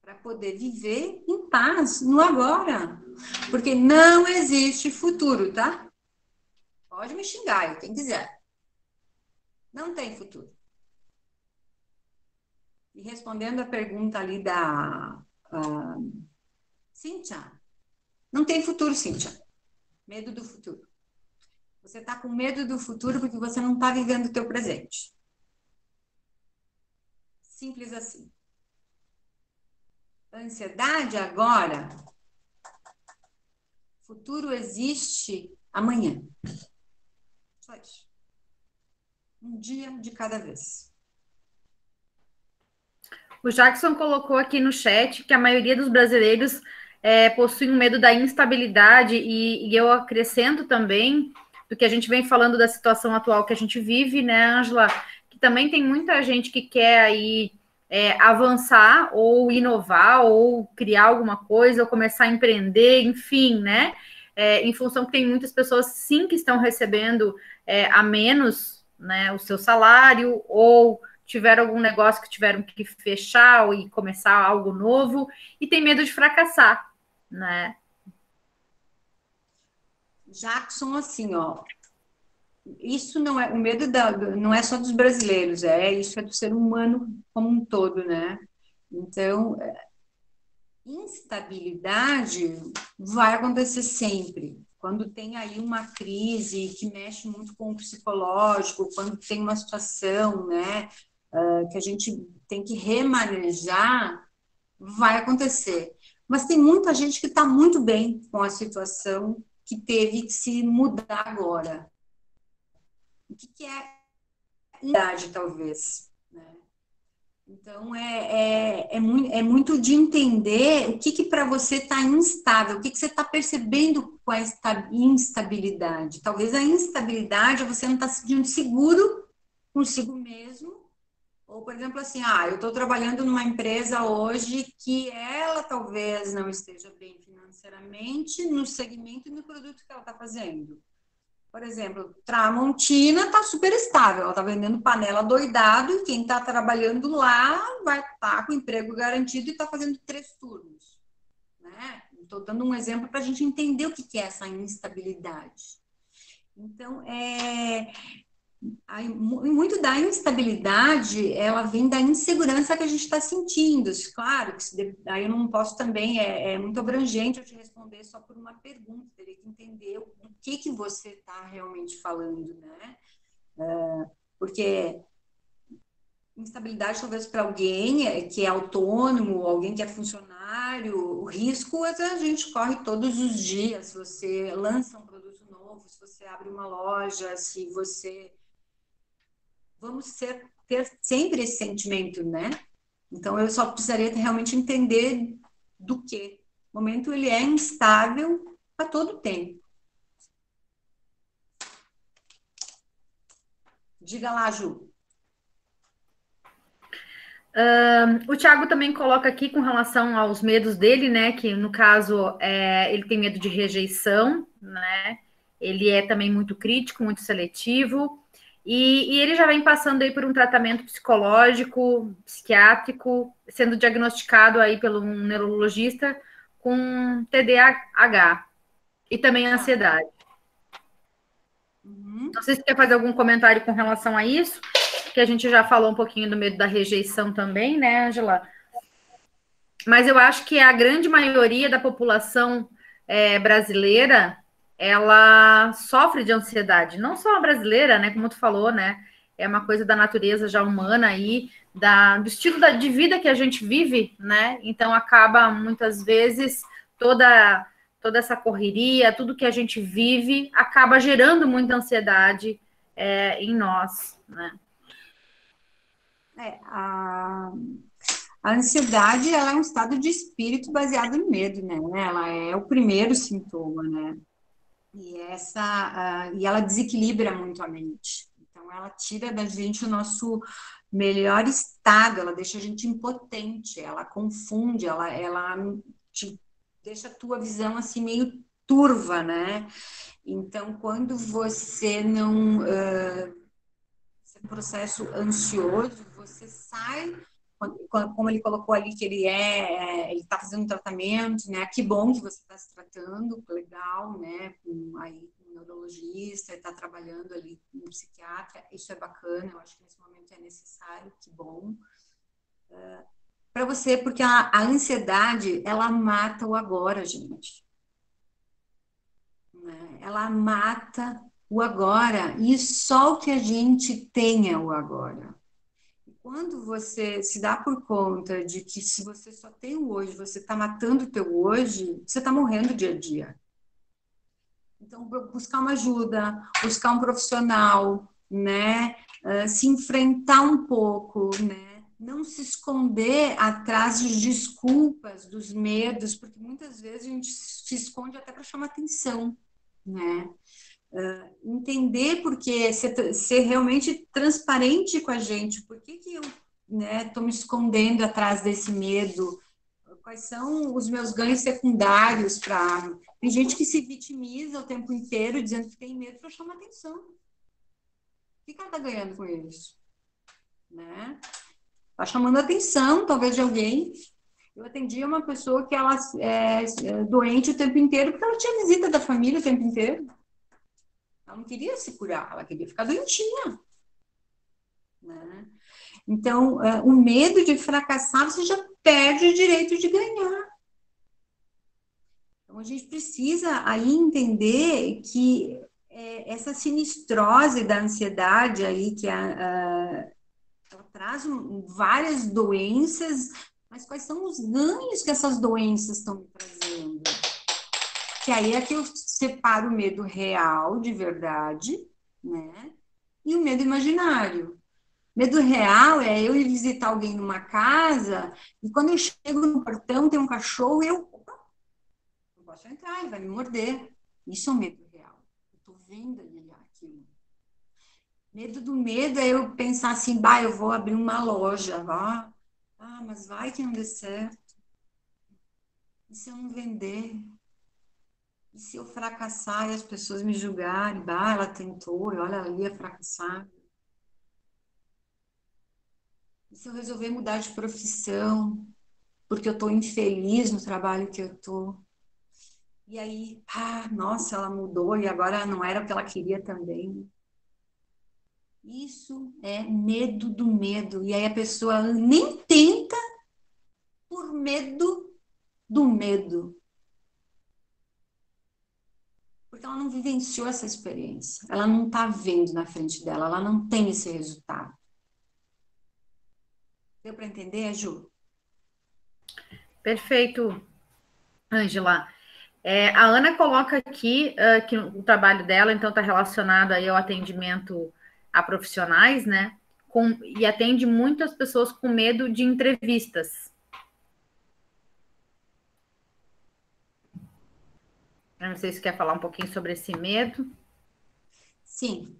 para poder viver em paz no agora. Porque não existe futuro, tá? Pode me xingar, quem quiser. Não tem futuro. E respondendo a pergunta ali da Cíntia, não tem futuro, Cíntia. Medo do futuro. Você está com medo do futuro porque você não está vivendo o teu presente. Simples assim. A ansiedade agora, futuro existe amanhã. Só isso. Um dia de cada vez. O Jackson colocou aqui no chat que a maioria dos brasileiros possui um medo da instabilidade, e eu acrescento também do que a gente vem falando da situação atual que a gente vive, né, Ângela? Que também tem muita gente que quer aí avançar ou inovar ou criar alguma coisa ou começar a empreender, enfim, né? Em função que tem muitas pessoas sim que estão recebendo a menos, né, o seu salário, ou tiveram algum negócio que tiveram que fechar e começar algo novo, e tem medo de fracassar, né? Jackson, assim, ó, isso não é, o medo não é só dos brasileiros, isso é do ser humano como um todo, né? Então, instabilidade vai acontecer sempre. Quando tem aí uma crise que mexe muito com o psicológico, quando tem uma situação, né, que a gente tem que remanejar, vai acontecer. Mas tem muita gente que está muito bem com a situação que teve que se mudar agora. O que é idade, talvez, né? Então, é muito de entender o que para você está instável, o que você está percebendo com a instabilidade. Talvez a instabilidade é você não está se sentindo seguro consigo mesmo, ou, por exemplo, assim, eu estou trabalhando numa empresa hoje que ela talvez não esteja bem financeiramente no segmento e no produto que ela está fazendo. Por exemplo, Tramontina está super estável, ela está vendendo panela doidado e quem está trabalhando lá vai estar com emprego garantido e está fazendo 3 turnos. Né? Estou dando um exemplo para a gente entender o que é essa instabilidade. Então, muito da instabilidade, ela vem da insegurança que a gente está sentindo. Claro, que aí eu não posso também, é muito abrangente eu te responder só por uma pergunta, teria que entender do que você está realmente falando, né? Porque instabilidade, talvez para alguém que é autônomo, alguém que é funcionário, o risco a gente corre todos os dias. Se você lança um produto novo, se você abre uma loja, se você vamos ter sempre esse sentimento, né? Então, eu só precisaria realmente entender do que. O momento, ele é instável a todo tempo. Diga lá, Ju. O Thiago também coloca aqui com relação aos medos dele, né? Que no caso ele tem medo de rejeição, né? Ele é também muito crítico, muito seletivo, e ele já vem passando aí por um tratamento psicológico, psiquiátrico, sendo diagnosticado aí pelo um neurologista com TDAH e também ansiedade. Não sei se você quer fazer algum comentário com relação a isso, que a gente já falou um pouquinho do medo da rejeição também, né, Ângela? Mas eu acho que a grande maioria da população brasileira, ela sofre de ansiedade. Não só a brasileira, né, como tu falou, né? É uma coisa da natureza já humana aí, do estilo de vida que a gente vive, né? Então acaba muitas vezes toda essa correria, tudo que a gente vive, acaba gerando muita ansiedade em nós, né? A ansiedade, ela é um estado de espírito baseado no medo, né? Ela é o primeiro sintoma, né? E ela desequilibra muito a mente. Então, ela tira da gente o nosso melhor estado, ela deixa a gente impotente, ela confunde, ela deixa a tua visão assim meio turva, né? Então, quando você não ser um processo ansioso, você sai, como ele colocou ali que ele está fazendo um tratamento, né? Que bom que você está se tratando, legal, né? Aí com um neurologista, está trabalhando ali com um psiquiatra, isso é bacana, eu acho que nesse momento é necessário, que bom. Para você, porque a ansiedade, ela mata o agora, gente. Né? Ela mata o agora, e só o que a gente tem é o agora. E quando você se dá por conta de que se você só tem o hoje, você está matando o teu hoje, você está morrendo dia a dia. Então, buscar uma ajuda, buscar um profissional, né? Se enfrentar um pouco, né? Não se esconder atrás de desculpas, dos medos, porque muitas vezes a gente se esconde até para chamar atenção, né? Entender porque ser realmente transparente com a gente, por que eu, né, estou me escondendo atrás desse medo, quais são os meus ganhos secundários para... Tem gente que se vitimiza o tempo inteiro dizendo que tem medo para chamar atenção. O que ela está ganhando com isso? Né? Está chamando atenção, talvez, de alguém. Eu atendi uma pessoa que ela é doente o tempo inteiro porque ela tinha visita da família o tempo inteiro. Ela não queria se curar, ela queria ficar doentinha. Né? Então, o medo de fracassar, você já perde o direito de ganhar. Então, a gente precisa aí entender que essa sinistrose da ansiedade aí, que ela traz várias doenças, mas quais são os ganhos que essas doenças estão me trazendo? Que aí é que eu separo o medo real, de verdade, né? E o medo imaginário. Medo real é eu ir visitar alguém numa casa e quando eu chego no portão tem um cachorro, opa, não posso entrar, ele vai me morder. Isso é um medo real. Eu estou vendo ali aquilo. Medo do medo é eu pensar assim, bah, eu vou abrir uma loja, mas vai que não dê certo. E se eu não vender? E se eu fracassar e as pessoas me julgarem? Bah, ela tentou, e olha, ela ia fracassar. E se eu resolver mudar de profissão, porque eu estou infeliz no trabalho que eu estou? E aí, nossa, ela mudou e agora não era o que ela queria também. Isso é medo do medo. E aí a pessoa nem tenta por medo do medo. Porque ela não vivenciou essa experiência. Ela não está vendo na frente dela, ela não tem esse resultado. Deu para entender, Ju? Perfeito, Ângela. A Ana coloca aqui que o trabalho dela, então, está relacionado aí ao atendimento a profissionais, né? E atende muitas pessoas com medo de entrevistas. Eu não sei se quer falar um pouquinho sobre esse medo. Sim.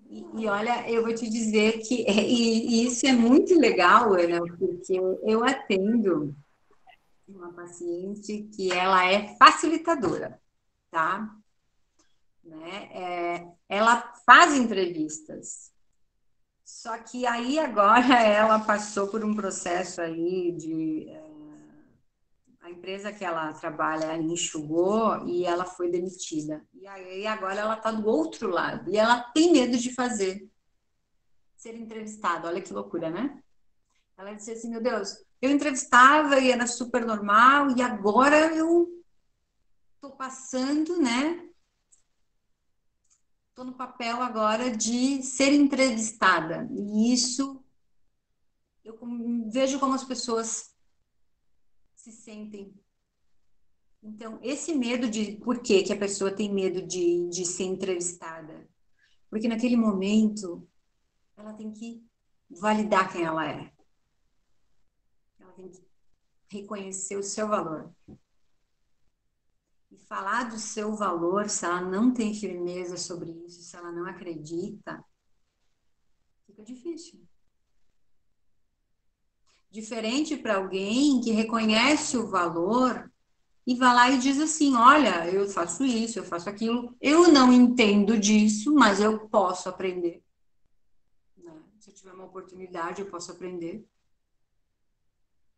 E olha, eu vou te dizer que e isso é muito legal, Ana, porque eu atendo uma paciente que ela é facilitadora, tá? Né? Ela faz entrevistas. Só que aí agora ela passou por um processo aí de a empresa que ela trabalha enxugou e ela foi demitida. E aí agora ela está do outro lado e ela tem medo de ser entrevistada. Olha que loucura, né? Ela disse assim, meu Deus, eu entrevistava e era super normal e agora eu estou passando, né? Estou no papel agora de ser entrevistada. E isso eu vejo como as pessoas se sentem. Então, esse medo de... Por que a pessoa tem medo de ser entrevistada? Porque naquele momento, ela tem que validar quem ela é. Ela tem que reconhecer o seu valor. E falar do seu valor, se ela não tem firmeza sobre isso, se ela não acredita, fica difícil. Diferente para alguém que reconhece o valor e vai lá e diz assim, olha, eu faço isso, eu faço aquilo, eu não entendo disso, mas eu posso aprender. Se eu tiver uma oportunidade, eu posso aprender.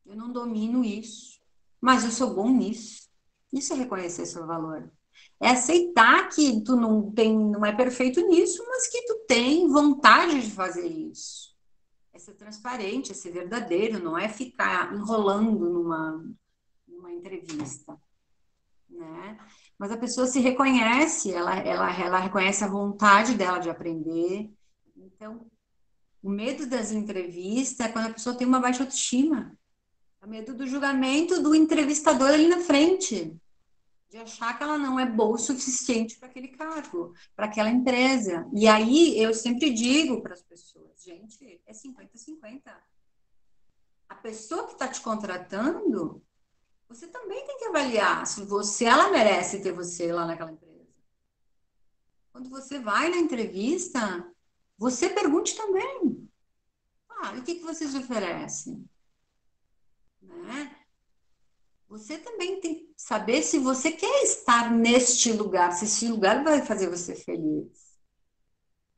Eu não domino isso, mas eu sou bom nisso. Isso é reconhecer seu valor. É aceitar que tu não é perfeito nisso, mas que tu tem vontade de fazer isso. É ser transparente, é ser verdadeiro, não é ficar enrolando numa entrevista, né? Mas a pessoa se reconhece, ela reconhece a vontade dela de aprender. Então, o medo das entrevistas é quando a pessoa tem uma baixa autoestima. O medo do julgamento do entrevistador ali na frente, de achar que ela não é boa o suficiente para aquele cargo, para aquela empresa. E aí eu sempre digo para as pessoas, gente, é 50-50. A pessoa que está te contratando, você também tem que avaliar se ela merece ter você lá naquela empresa. Quando você vai na entrevista, você pergunte também. Ah, e o que vocês oferecem? Né? Você também tem que saber se você quer estar neste lugar, se esse lugar vai fazer você feliz.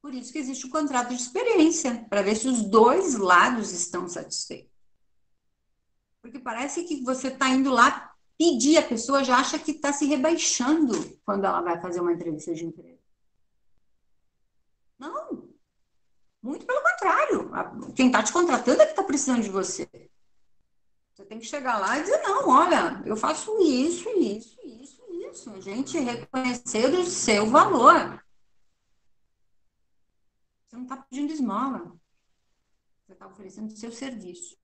Por isso que existe o contrato de experiência, para ver se os dois lados estão satisfeitos. Porque parece que você está indo lá pedir, a pessoa já acha que está se rebaixando quando ela vai fazer uma entrevista de emprego. Não, muito pelo contrário. Quem está te contratando é que está precisando de você. Você tem que chegar lá e dizer, não, olha, eu faço isso, isso, isso, isso. A gente reconhecer o seu valor. Você não está pedindo esmola. Você está oferecendo o seu serviço.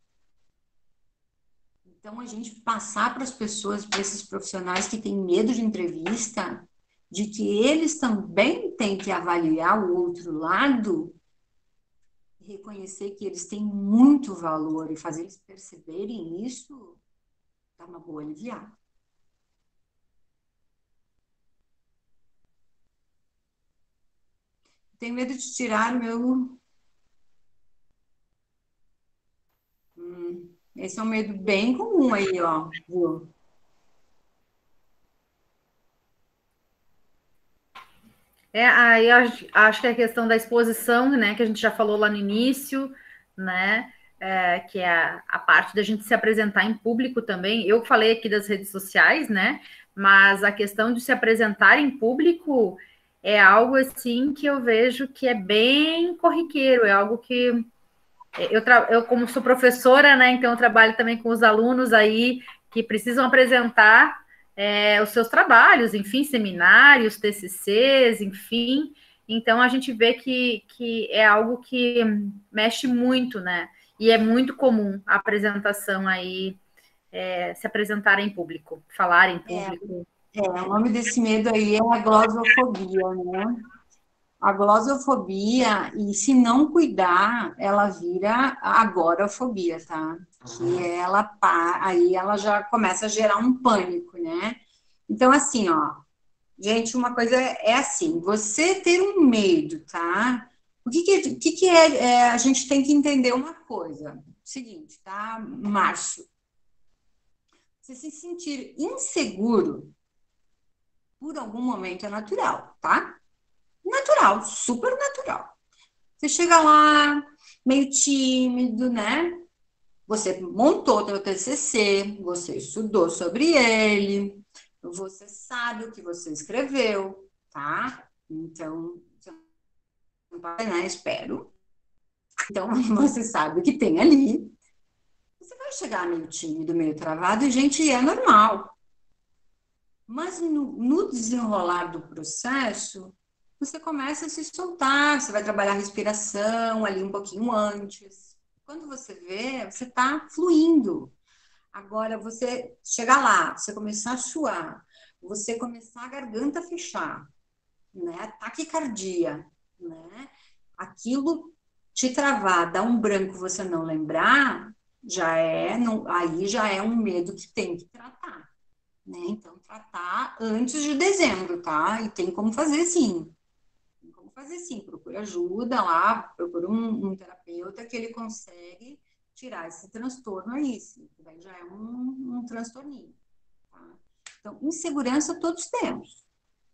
Então, a gente passar para as pessoas, para esses profissionais que têm medo de entrevista, de que eles também têm que avaliar o outro lado, reconhecer que eles têm muito valor e fazer eles perceberem isso, dá uma boa aliviada. Tenho medo de tirar o meu... Esse é um medo bem comum aí, ó, Ju. Aí acho que a questão da exposição, né, que a gente já falou lá no início, né, que é a parte da gente se apresentar em público também. Eu falei aqui das redes sociais, né, mas a questão de se apresentar em público é algo assim que eu vejo que é bem corriqueiro, é algo que eu como sou professora, né, então eu trabalho também com os alunos aí que precisam apresentar os seus trabalhos, enfim, seminários, TCCs, enfim. Então a gente vê que é algo que mexe muito, né? E é muito comum a apresentação aí, se apresentar em público, falar em público. O nome desse medo aí é a glosofobia, né? A glosofobia, e se não cuidar, ela vira agorafobia, tá? Que aí ela já começa a gerar um pânico, né? Então, assim, ó, gente, uma coisa é assim, você ter um medo, tá? O que é, a gente tem que entender uma coisa, seguinte, tá, Márcio? Você se sentir inseguro por algum momento é natural, tá? Natural, super natural. Você chega lá, meio tímido, né? Você montou o teu TCC, você estudou sobre ele, você sabe o que você escreveu, tá? Então, você não pode, né? Espero. Então, você sabe o que tem ali. Você vai chegar meio tímido, meio travado, e, gente, é normal. Mas no desenrolar do processo, você começa a se soltar, você vai trabalhar a respiração ali um pouquinho antes. Quando você vê, você está fluindo. Agora, você chegar lá, você começar a suar, você começar a garganta a fechar, né? Taquicardia, né? Aquilo te travar, dar um branco, você não lembrar, aí já é um medo que tem que tratar, né? Então, tratar antes de dezembro, tá? E tem como fazer sim. Tem como fazer sim. Procura ajuda lá, procura um terapeuta que ele consegue tirar esse transtorno aí, sim. Daí já é um transtorninho, tá? Então, insegurança todos temos.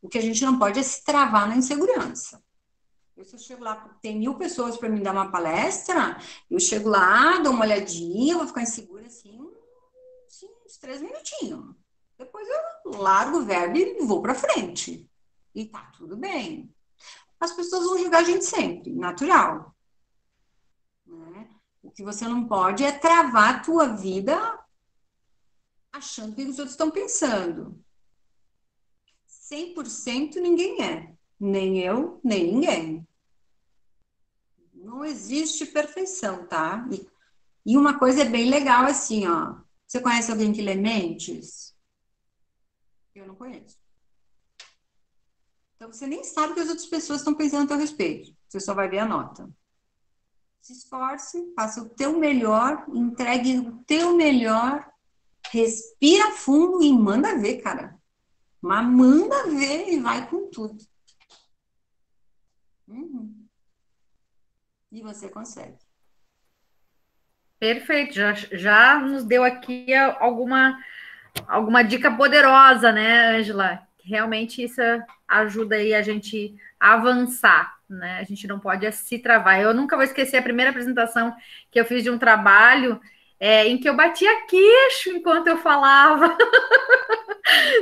O que a gente não pode é se travar na insegurança. Se eu chego lá, tem 1000 pessoas para me dar uma palestra, eu chego lá, dou uma olhadinha, vou ficar insegura assim, uns 3 minutinhos. Depois eu largo o verbo e vou para frente. E tá tudo bem. As pessoas vão julgar a gente sempre, natural. Né? O que você não pode é travar a tua vida achando que os outros estão pensando. 100% ninguém é. Nem eu, nem ninguém. Não existe perfeição, tá? E uma coisa é bem legal assim, ó. Você conhece alguém que lê mentes? Eu não conheço. Então você nem sabe o que as outras pessoas estão pensando a teu respeito. Você só vai ver a nota. Se esforce, faça o teu melhor, entregue o teu melhor, respira fundo e manda ver, cara. Mas manda ver e vai com tudo. Uhum. E você consegue. Perfeito, já nos deu aqui alguma dica poderosa, né, Ângela? Realmente isso ajuda aí a gente a avançar, né? A gente não pode se travar. Eu nunca vou esquecer a primeira apresentação que eu fiz de um trabalho em que eu batia queixo enquanto eu falava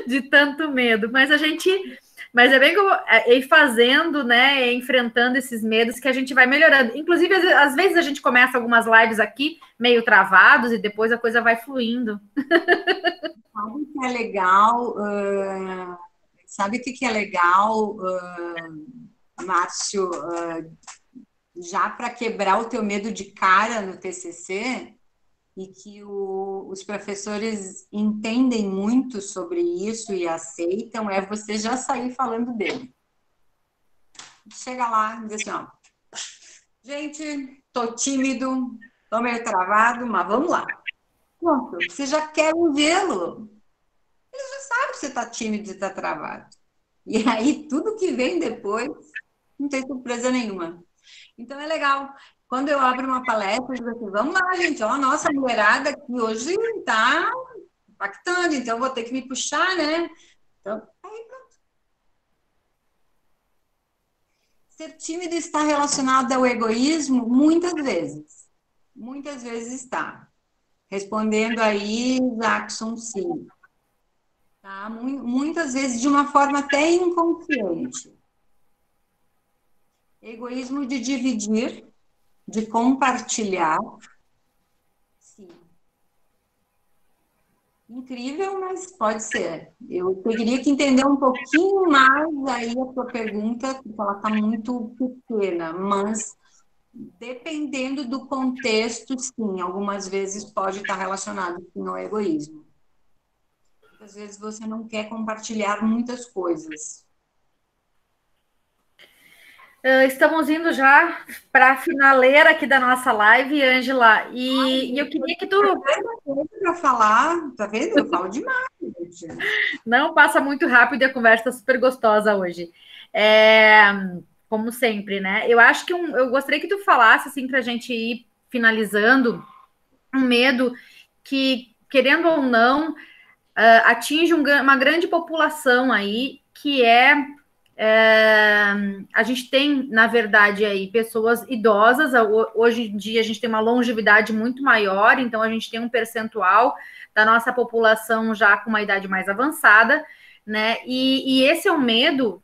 de tanto medo. Mas é bem como ir fazendo, né? Enfrentando esses medos que a gente vai melhorando. Inclusive, às vezes a gente começa algumas lives aqui meio travados e depois a coisa vai fluindo. Sabe o que é legal? Sabe o que é legal, Márcio? Já para quebrar o teu medo de cara no TCC, e que os professores entendem muito sobre isso e aceitam, é você já sair falando dele. Chega lá e diz assim, ó, gente, tô tímido, tô meio travado, mas vamos lá. Pronto, você já quer vê-lo. Ele já sabe que você tá tímido e tá travado. E aí, tudo que vem depois, não tem surpresa nenhuma. Então, é legal. Quando eu abro uma palestra, eu digo assim, vamos lá, gente, ó, a nossa mulherada aqui hoje está impactando, então eu vou ter que me puxar, né? Então, aí pronto. Ser tímido está relacionado ao egoísmo? Muitas vezes. Muitas vezes está. Respondendo aí, Jackson, sim. Tá? Muitas vezes de uma forma até inconsciente. Egoísmo de dividir, de compartilhar, sim. Incrível, mas pode ser. Eu teria que entender um pouquinho mais aí a tua pergunta, porque ela está muito pequena, mas dependendo do contexto, sim, algumas vezes pode estar relacionado com o egoísmo. Muitas vezes você não quer compartilhar muitas coisas. Estamos indo já para a finaleira aqui da nossa live, Ângela, e eu queria que tu Para falar, tá vendo? Eu falo demais, gente. não passa muito rápido e a conversa está super gostosa hoje. Como sempre, né? Eu acho que eu gostaria que tu falasse assim para a gente ir finalizando um medo que, querendo ou não, atinge uma grande população aí, que a gente tem, na verdade, aí pessoas idosas. Hoje em dia a gente tem uma longevidade muito maior, então a gente tem um percentual da nossa população já com uma idade mais avançada, né? E esse é um medo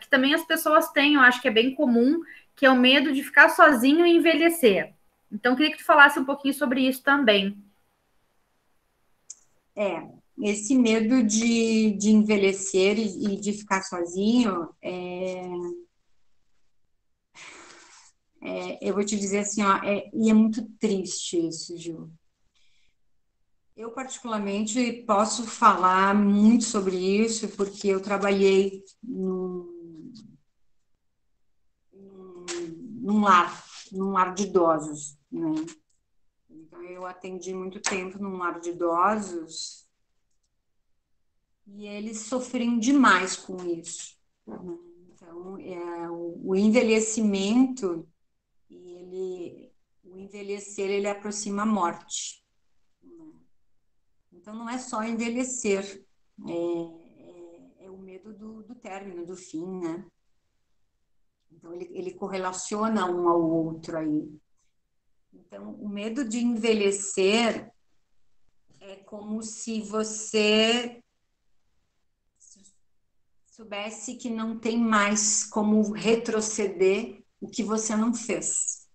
que também as pessoas têm, eu acho que é bem comum, que é o medo de ficar sozinho e envelhecer. Então, eu queria que tu falasse um pouquinho sobre isso também. Esse medo de envelhecer e de ficar sozinho, eu vou te dizer assim, ó, e é muito triste isso, Gil. Eu, particularmente, posso falar muito sobre isso, porque eu trabalhei num lar de idosos, né? Então, eu atendi muito tempo num lar de idosos e eles sofriam demais com isso, né? Então, o envelhecimento, o envelhecer, ele aproxima a morte. Então, não é só envelhecer, é o medo do término, do fim, né? Então, ele correlaciona um ao outro aí. Então, o medo de envelhecer é como se você soubesse que não tem mais como retroceder o que você não fez.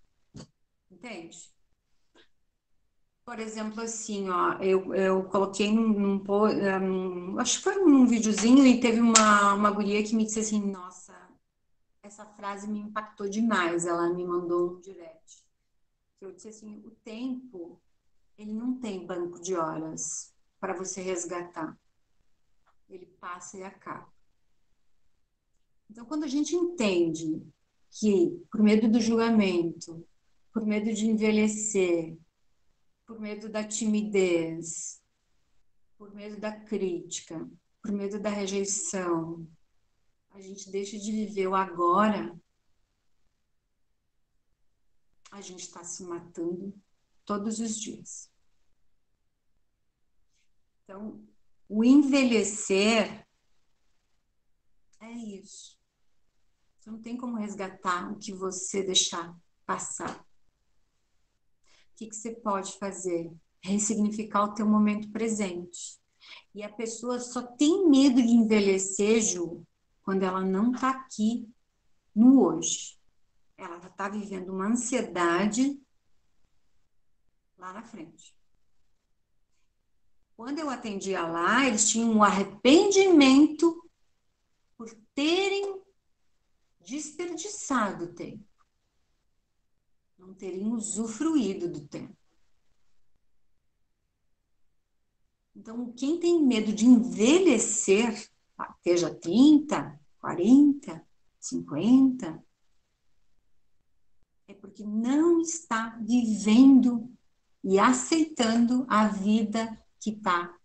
Entende? Por exemplo, assim, ó, eu coloquei acho que foi num videozinho e teve uma guria que me disse assim, nossa, essa frase me impactou demais. Ela me mandou um direct. Eu disse assim, o tempo, ele não tem banco de horas para você resgatar. Ele passa e acaba. Então, quando a gente entende que, por medo do julgamento, por medo de envelhecer, por medo da timidez, por medo da crítica, por medo da rejeição, a gente deixa de viver o agora, a gente está se matando todos os dias. Então, o envelhecer é isso. Você não tem como resgatar o que você deixar passar. O que você pode fazer? Ressignificar o teu momento presente. E a pessoa só tem medo de envelhecer, Ju, quando ela não está aqui no hoje. Ela está vivendo uma ansiedade lá na frente. Quando eu atendia lá, eles tinham um arrependimento por terem desperdiçado o tempo, não terem usufruído do tempo. Então, quem tem medo de envelhecer, seja 30, 40, 50, é porque não está vivendo e aceitando a vida que está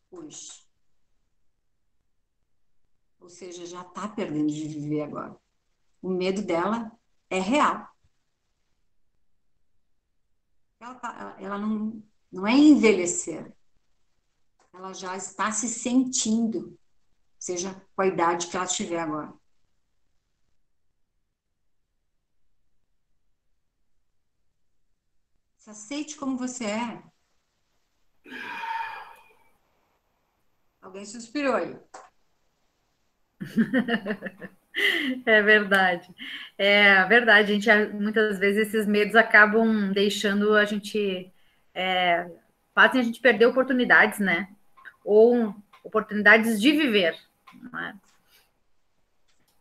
hoje. Ou seja, já está perdendo de viver agora. O medo dela é real. Ela não é envelhecer. Ela já está se sentindo, seja com a idade que ela tiver agora. Se aceite como você é. Alguém suspirou aí. É verdade. É verdade, muitas vezes esses medos acabam deixando a gente, fazem a gente perder oportunidades, né? Ou oportunidades de viver. Né?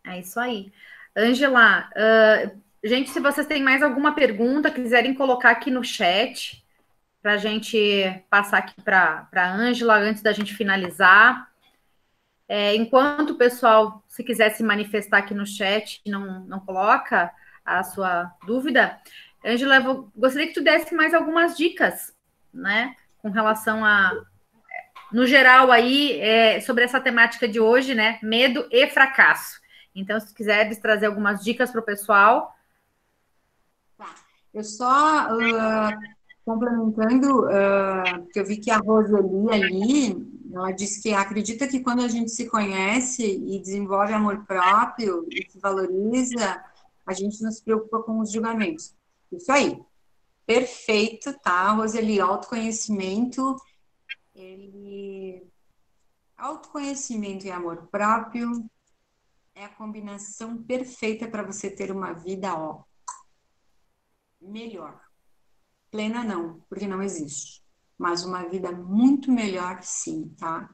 É isso aí. Ângela, gente, se vocês têm mais alguma pergunta, quiserem colocar aqui no chat, para a gente passar aqui para a Ângela antes da gente finalizar. Enquanto o pessoal, se quiser se manifestar aqui no chat, não coloca a sua dúvida, Ângela, gostaria que tu desse mais algumas dicas, né, com relação no geral aí, sobre essa temática de hoje, né, medo e fracasso. Então, se quiseres trazer algumas dicas para o pessoal. Tá. Eu só complementando, que eu vi que a Roseli ali, ela disse que acredita que quando a gente se conhece e desenvolve amor próprio e se valoriza, a gente não se preocupa com os julgamentos. Isso aí. Perfeito, tá, Roseli? Autoconhecimento e amor próprio é a combinação perfeita para você ter uma vida, melhor. Plena não, porque não existe. Mas uma vida muito melhor, sim, tá?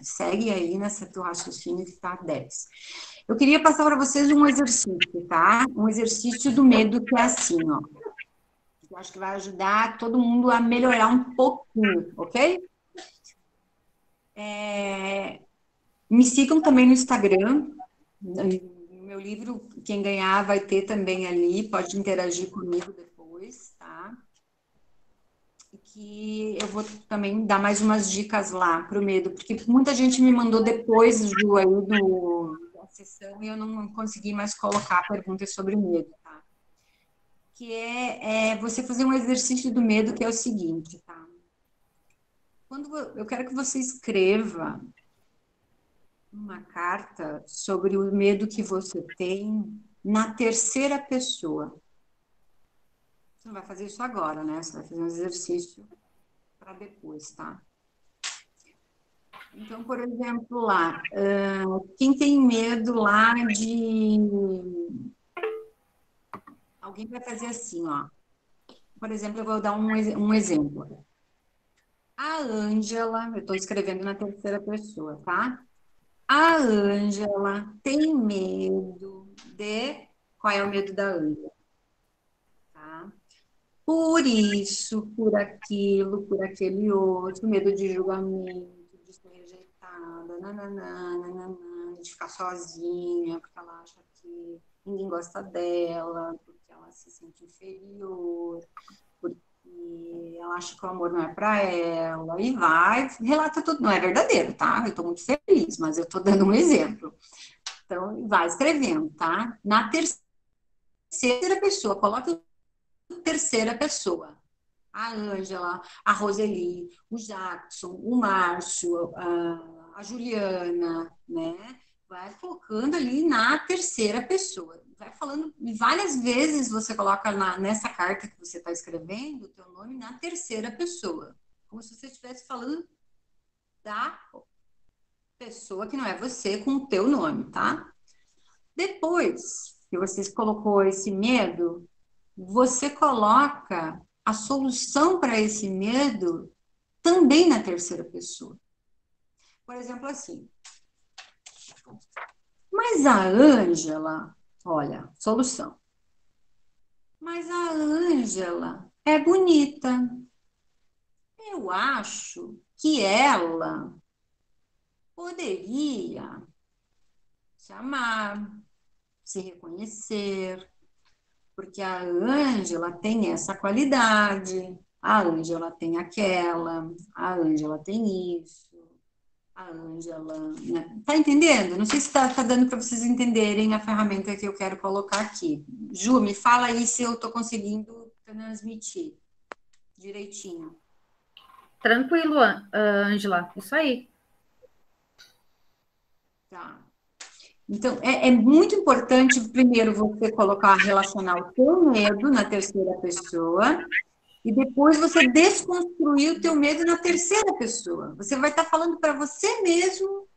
Segue aí nessa tua raciocínio que tá 10. Eu queria passar para vocês um exercício, tá? Um exercício do medo que é assim, ó. Eu acho que vai ajudar todo mundo a melhorar um pouquinho, ok? Me sigam também no Instagram. No meu livro, quem ganhar vai ter também ali, pode interagir comigo depois, tá? E que eu vou também dar mais umas dicas lá para o medo, porque muita gente me mandou depois, Ju, aí da sessão e eu não consegui mais colocar perguntas sobre medo, tá? Que é você fazer um exercício do medo, que é o seguinte, tá? Eu quero que você escreva uma carta sobre o medo que você tem na terceira pessoa. Você não vai fazer isso agora, né? Você vai fazer um exercício para depois, tá? Então, por exemplo, lá, quem tem medo lá de... Alguém vai fazer assim, ó. Por exemplo, eu vou dar um exemplo. A Ângela, eu estou escrevendo na terceira pessoa, tá? A Ângela tem medo de... Qual é o medo da Ângela? Tá? Por isso, por aquilo, por aquele outro, medo de julgamento, de ser rejeitada, nananã, nananã, de ficar sozinha, porque ela acha que ninguém gosta dela, porque ela se sente inferior, porque ela acha que o amor não é para ela, e vai, relata tudo. Não é verdadeiro, tá? Eu estou muito feliz, mas eu estou dando um exemplo. Então, vai escrevendo, tá? Na terceira pessoa, coloca terceira pessoa. A Ângela, a Roseli, o Jackson, o Márcio, a Juliana, né? Vai colocando ali na terceira pessoa. Vai falando, várias vezes você coloca nessa carta que você está escrevendo o teu nome na terceira pessoa. Como se você estivesse falando da pessoa que não é você com o teu nome, tá? Depois que você colocou esse medo, você coloca a solução para esse medo também na terceira pessoa. Por exemplo, assim, mas a Ângela, olha, solução. Mas a Ângela é bonita. Eu acho que ela poderia se amar, se reconhecer, porque a Ângela tem essa qualidade, a Ângela tem aquela, a Ângela tem isso, a Ângela, né? Tá entendendo? Não sei se tá dando para vocês entenderem a ferramenta que eu quero colocar aqui. Ju, me fala aí se eu tô conseguindo transmitir direitinho. Tranquilo, Ângela. Isso aí. Tá. Então, é muito importante, primeiro, você colocar, relacionar o teu medo na terceira pessoa, e depois você desconstruir o teu medo na terceira pessoa. Você vai estar falando para você mesmo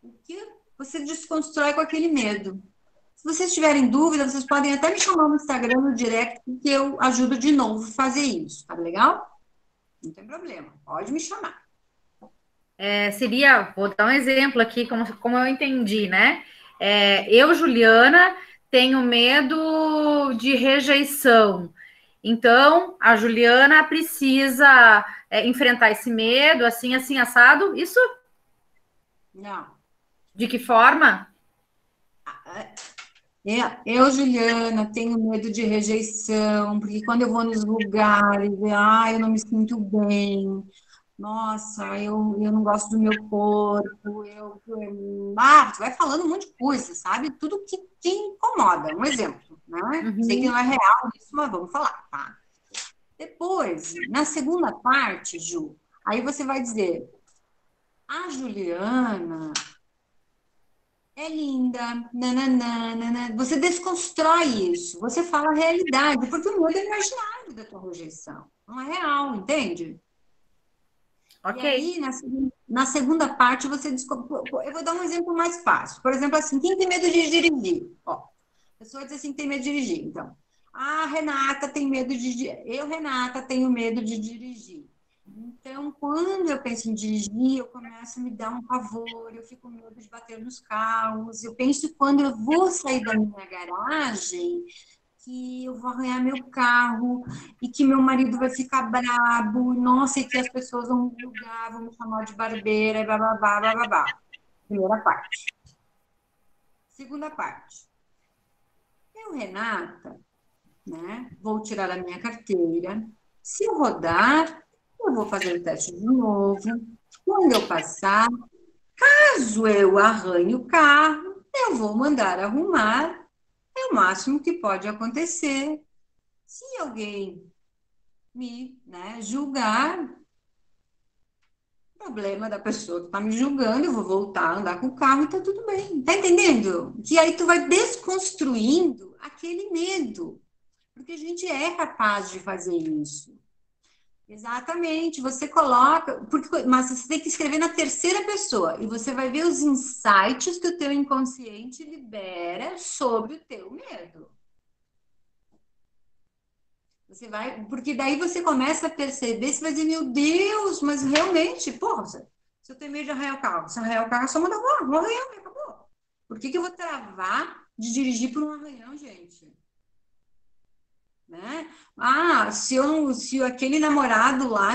o que você desconstrói com aquele medo. Se vocês tiverem dúvida, vocês podem até me chamar no Instagram, no direct, que eu ajudo de novo a fazer isso. Tá legal? Não tem problema. Pode me chamar. Seria, vou dar um exemplo aqui, como eu entendi, né? Eu, Juliana, tenho medo de rejeição. Então, a Juliana precisa enfrentar esse medo, assim, assim, assado. Isso? Não. De que forma? Eu, Juliana, tenho medo de rejeição, porque quando eu vou nos lugares, eu não me sinto bem. Nossa, eu não gosto do meu corpo. Tu vai falando um monte de coisa, sabe? Tudo que te incomoda. Um exemplo, né? Sei que Uhum. não é real isso, mas vamos falar, tá? Depois, na segunda parte, Ju, aí você vai dizer: a Juliana é linda, nananã, nananã. Você desconstrói isso, você fala a realidade, porque o mundo é imaginário da tua rejeição, não é real, entende? E Ok. aí, na segunda parte, você eu vou dar um exemplo mais fácil. Por exemplo, assim, quem tem medo de dirigir? Ó, a pessoa diz assim que tem medo de dirigir. Então, a Renata tem medo de... Eu, Renata, tenho medo de dirigir. Então, quando eu penso em dirigir, eu começo a me dar um pavor, eu fico com medo de bater nos carros. Eu penso quando eu vou sair da minha garagem, que eu vou arranhar meu carro e que meu marido vai ficar brabo, nossa, e que as pessoas vão me julgar, vão me chamar de barbeira, e bababá, bababá. Primeira parte. Segunda parte. Eu, Renata, né, vou tirar a minha carteira. Se eu rodar, eu vou fazer o teste de novo. Quando eu passar, caso eu arranhe o carro, eu vou mandar arrumar. É o máximo que pode acontecer. Se alguém me, né, julgar, problema da pessoa que tá me julgando, eu vou voltar a andar com o carro e tá tudo bem. Tá entendendo? Que aí tu vai desconstruindo aquele medo. Porque a gente é capaz de fazer isso. Exatamente, você coloca, mas você tem que escrever na terceira pessoa e você vai ver os insights que o teu inconsciente libera sobre o teu medo. Você vai, porque daí você começa a perceber, você vai dizer, meu Deus, mas realmente, porra, se eu tenho medo de arranhar o carro, se arranhar o carro, é só mandar vou arranhar, acabou. Por que eu vou travar de dirigir por um arranhão, gente? Né? Se aquele namorado lá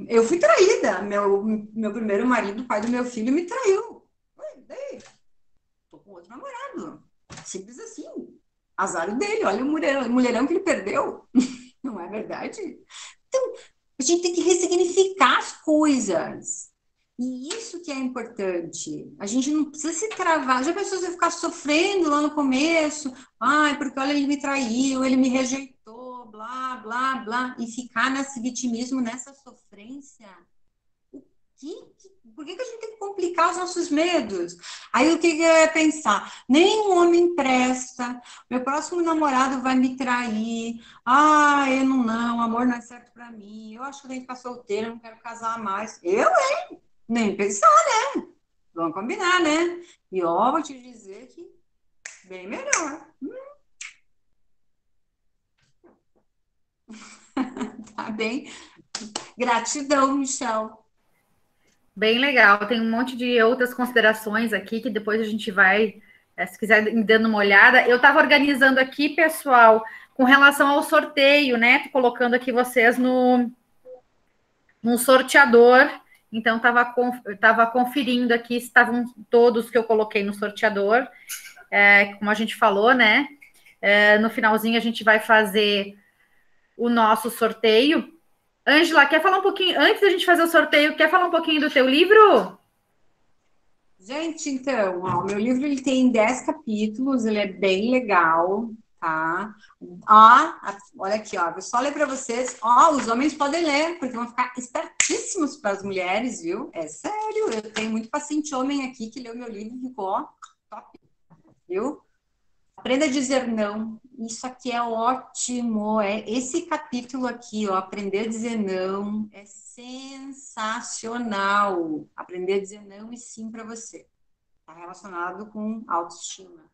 eu fui traída, meu primeiro marido, pai do meu filho, me traiu. Daí, tô com outro namorado. Simples assim. Azar dele, olha o mulherão que ele perdeu. Não é verdade? Então, a gente tem que ressignificar as coisas. E isso que é importante. A gente não precisa se travar. Já pensou você ficar sofrendo lá no começo? Ai, porque olha, ele me traiu, ele me rejeitou, blá, blá, blá. E ficar nesse vitimismo, nessa sofrência. Por que a gente tem que complicar os nossos medos? Aí o que eu ia pensar? Nenhum homem presta, meu próximo namorado vai me trair, eu não, amor não é certo pra mim, eu acho que eu tenho que ficar solteira, eu não quero casar mais. Hein? Nem pensar, né? Vamos combinar, né? E ó, vou te dizer que bem melhor. Tá bem? Gratidão, Michel. Bem legal. Tem um monte de outras considerações aqui que depois a gente vai, se quiser, ir dando uma olhada. Eu estava organizando aqui, pessoal, com relação ao sorteio, né? Tô colocando aqui vocês num sorteador. Então, estava conferindo aqui se estavam todos que eu coloquei no sorteador. Como a gente falou, né? No finalzinho, a gente vai fazer o nosso sorteio. Ângela, quer falar um pouquinho, antes da gente fazer o sorteio, quer falar um pouquinho do teu livro? Gente, então, o meu livro ele tem 10 capítulos, ele é bem legal, tá? Olha aqui, ó, vou só ler para vocês. Os homens podem ler, porque vão ficar espertíssimos para as mulheres, viu? É sério, eu tenho muito paciente homem aqui que leu meu livro e ficou top, viu? Aprenda a dizer não. Isso aqui é ótimo. Esse capítulo aqui, ó, aprender a dizer não, é sensacional. Aprender a dizer não e sim para você. Está relacionado com autoestima.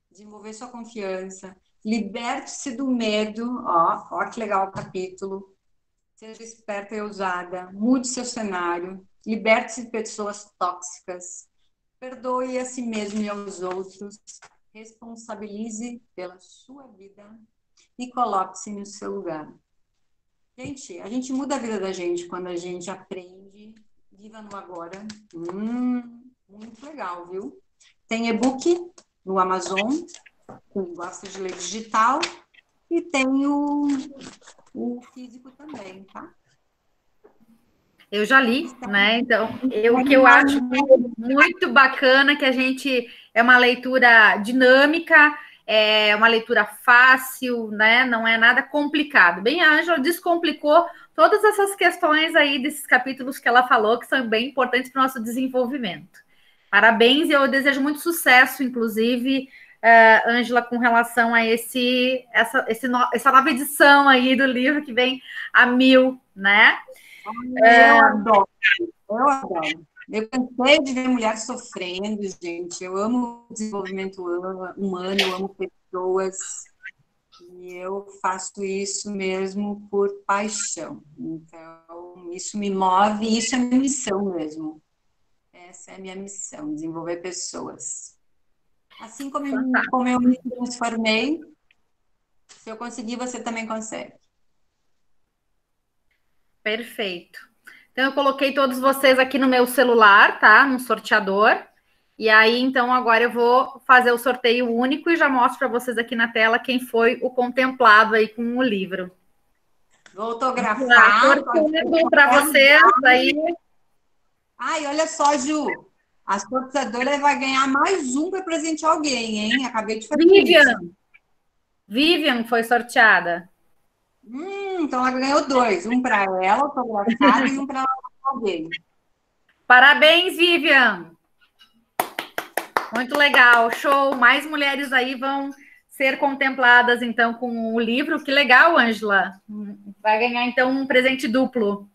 Desenvolver sua confiança. Liberte-se do medo. Ó, que legal o capítulo. Seja esperta e ousada. Mude seu cenário. Liberte-se de pessoas tóxicas. Perdoe a si mesmo e aos outros. Responsabilize pela sua vida e coloque-se no seu lugar. Gente, a gente muda a vida da gente quando a gente aprende, viva no agora. Muito legal, viu? Tem e-book no Amazon, quem gosta de ler digital, e tem o físico também, tá? Eu já li, né? Então, o que eu acho muito bacana que a gente é uma leitura dinâmica, é uma leitura fácil, né? Não é nada complicado. Bem, a Ângela descomplicou todas essas questões aí desses capítulos que ela falou, que são bem importantes para o nosso desenvolvimento. Parabéns e eu desejo muito sucesso, inclusive, Ângela, com relação a essa nova edição aí do livro que vem a 1000, né? Eu adoro. Eu cansei de ver mulheres sofrendo, gente. Eu amo o desenvolvimento humano, eu amo pessoas. E eu faço isso mesmo por paixão. Então, isso me move, e isso é minha missão mesmo. Essa é a minha missão, desenvolver pessoas. Assim como eu me transformei, se eu conseguir, você também consegue. Perfeito. Então, eu coloquei todos vocês aqui no meu celular, tá? No sorteador. E aí, então, agora eu vou fazer o sorteio único e já mostro para vocês aqui na tela quem foi o contemplado aí com o livro. Vou autografar. Para vocês aí. Ai, olha só, Ju. A sorteadora vai ganhar mais um para presentear alguém, hein? Acabei de fazer isso. Vivian foi sorteada. Então ela ganhou 2. Um para ela, autografado, e um para alguém. Parabéns, Vivian! Muito legal, show! Mais mulheres aí vão ser contempladas, então, com o livro. Que legal, Ângela! Vai ganhar, então, um presente duplo.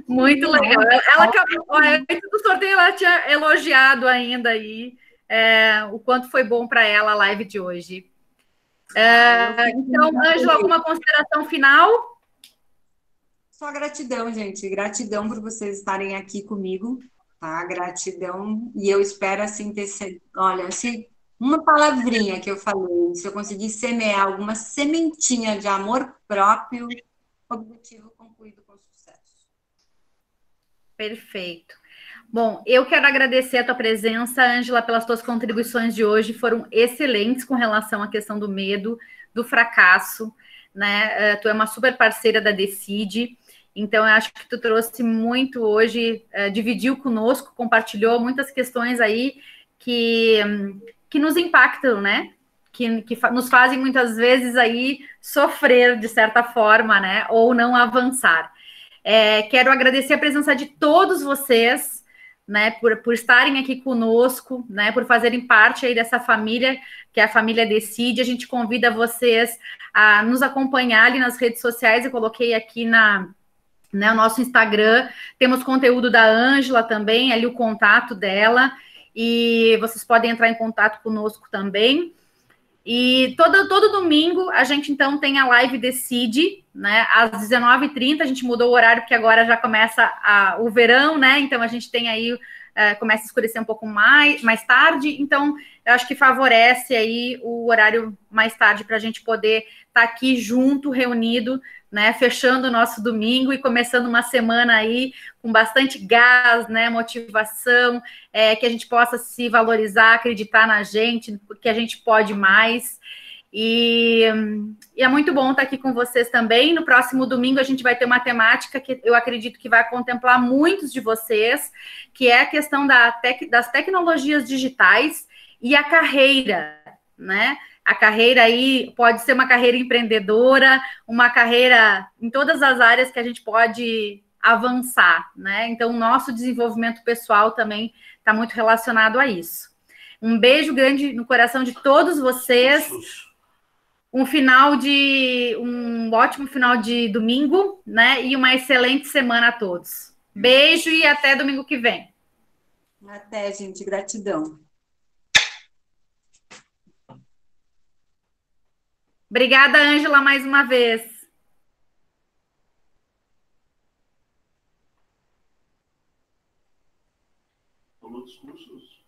Muito legal. Ela acabou, antes do sorteio, ela tinha elogiado ainda aí o quanto foi bom para ela a live de hoje. Então, Ângela, alguma consideração final? Só gratidão, gente. Gratidão por vocês estarem aqui comigo, tá? Gratidão. E eu espero, assim, olha, se uma palavrinha que eu falei, se eu conseguir semear alguma sementinha de amor próprio, objetivo concluído com sucesso. Perfeito. Bom, eu quero agradecer a tua presença, Ângela, pelas tuas contribuições de hoje, foram excelentes com relação à questão do medo, do fracasso, né? Tu é uma super parceira da Decide, então eu acho que tu trouxe muito hoje, dividiu conosco, compartilhou muitas questões aí que nos impactam, né? Que nos fazem muitas vezes aí sofrer de certa forma, né? Ou não avançar. Quero agradecer a presença de todos vocês, né, por estarem aqui conosco, né, por fazerem parte aí dessa família, que é a família Decide. A gente convida vocês a nos acompanhar ali nas redes sociais. Eu coloquei aqui no nosso Instagram, temos conteúdo da Ângela também, ali o contato dela, e vocês podem entrar em contato conosco também. E todo domingo a gente, então, tem a live Decide, né? Às 19h30, a gente mudou o horário, porque agora já começa o verão, né? Então, a gente tem aí, começa a escurecer um pouco mais tarde. Então, eu acho que favorece aí o horário mais tarde para a gente poder estar aqui junto, reunido, né? Fechando o nosso domingo e começando uma semana aí com bastante gás, né? Motivação, que a gente possa se valorizar, acreditar na gente, porque a gente pode mais. E é muito bom estar aqui com vocês também. No próximo domingo a gente vai ter uma temática que eu acredito que vai contemplar muitos de vocês, que é a questão das tecnologias digitais e a carreira, né? A carreira aí pode ser uma carreira empreendedora, uma carreira em todas as áreas que a gente pode avançar, né? Então, o nosso desenvolvimento pessoal também está muito relacionado a isso. Um beijo grande no coração de todos vocês. Um ótimo final de domingo, né? E uma excelente semana a todos. Beijo e até domingo que vem. Até, gente. Gratidão. Obrigada, Ângela, mais uma vez. Falou dos cursos?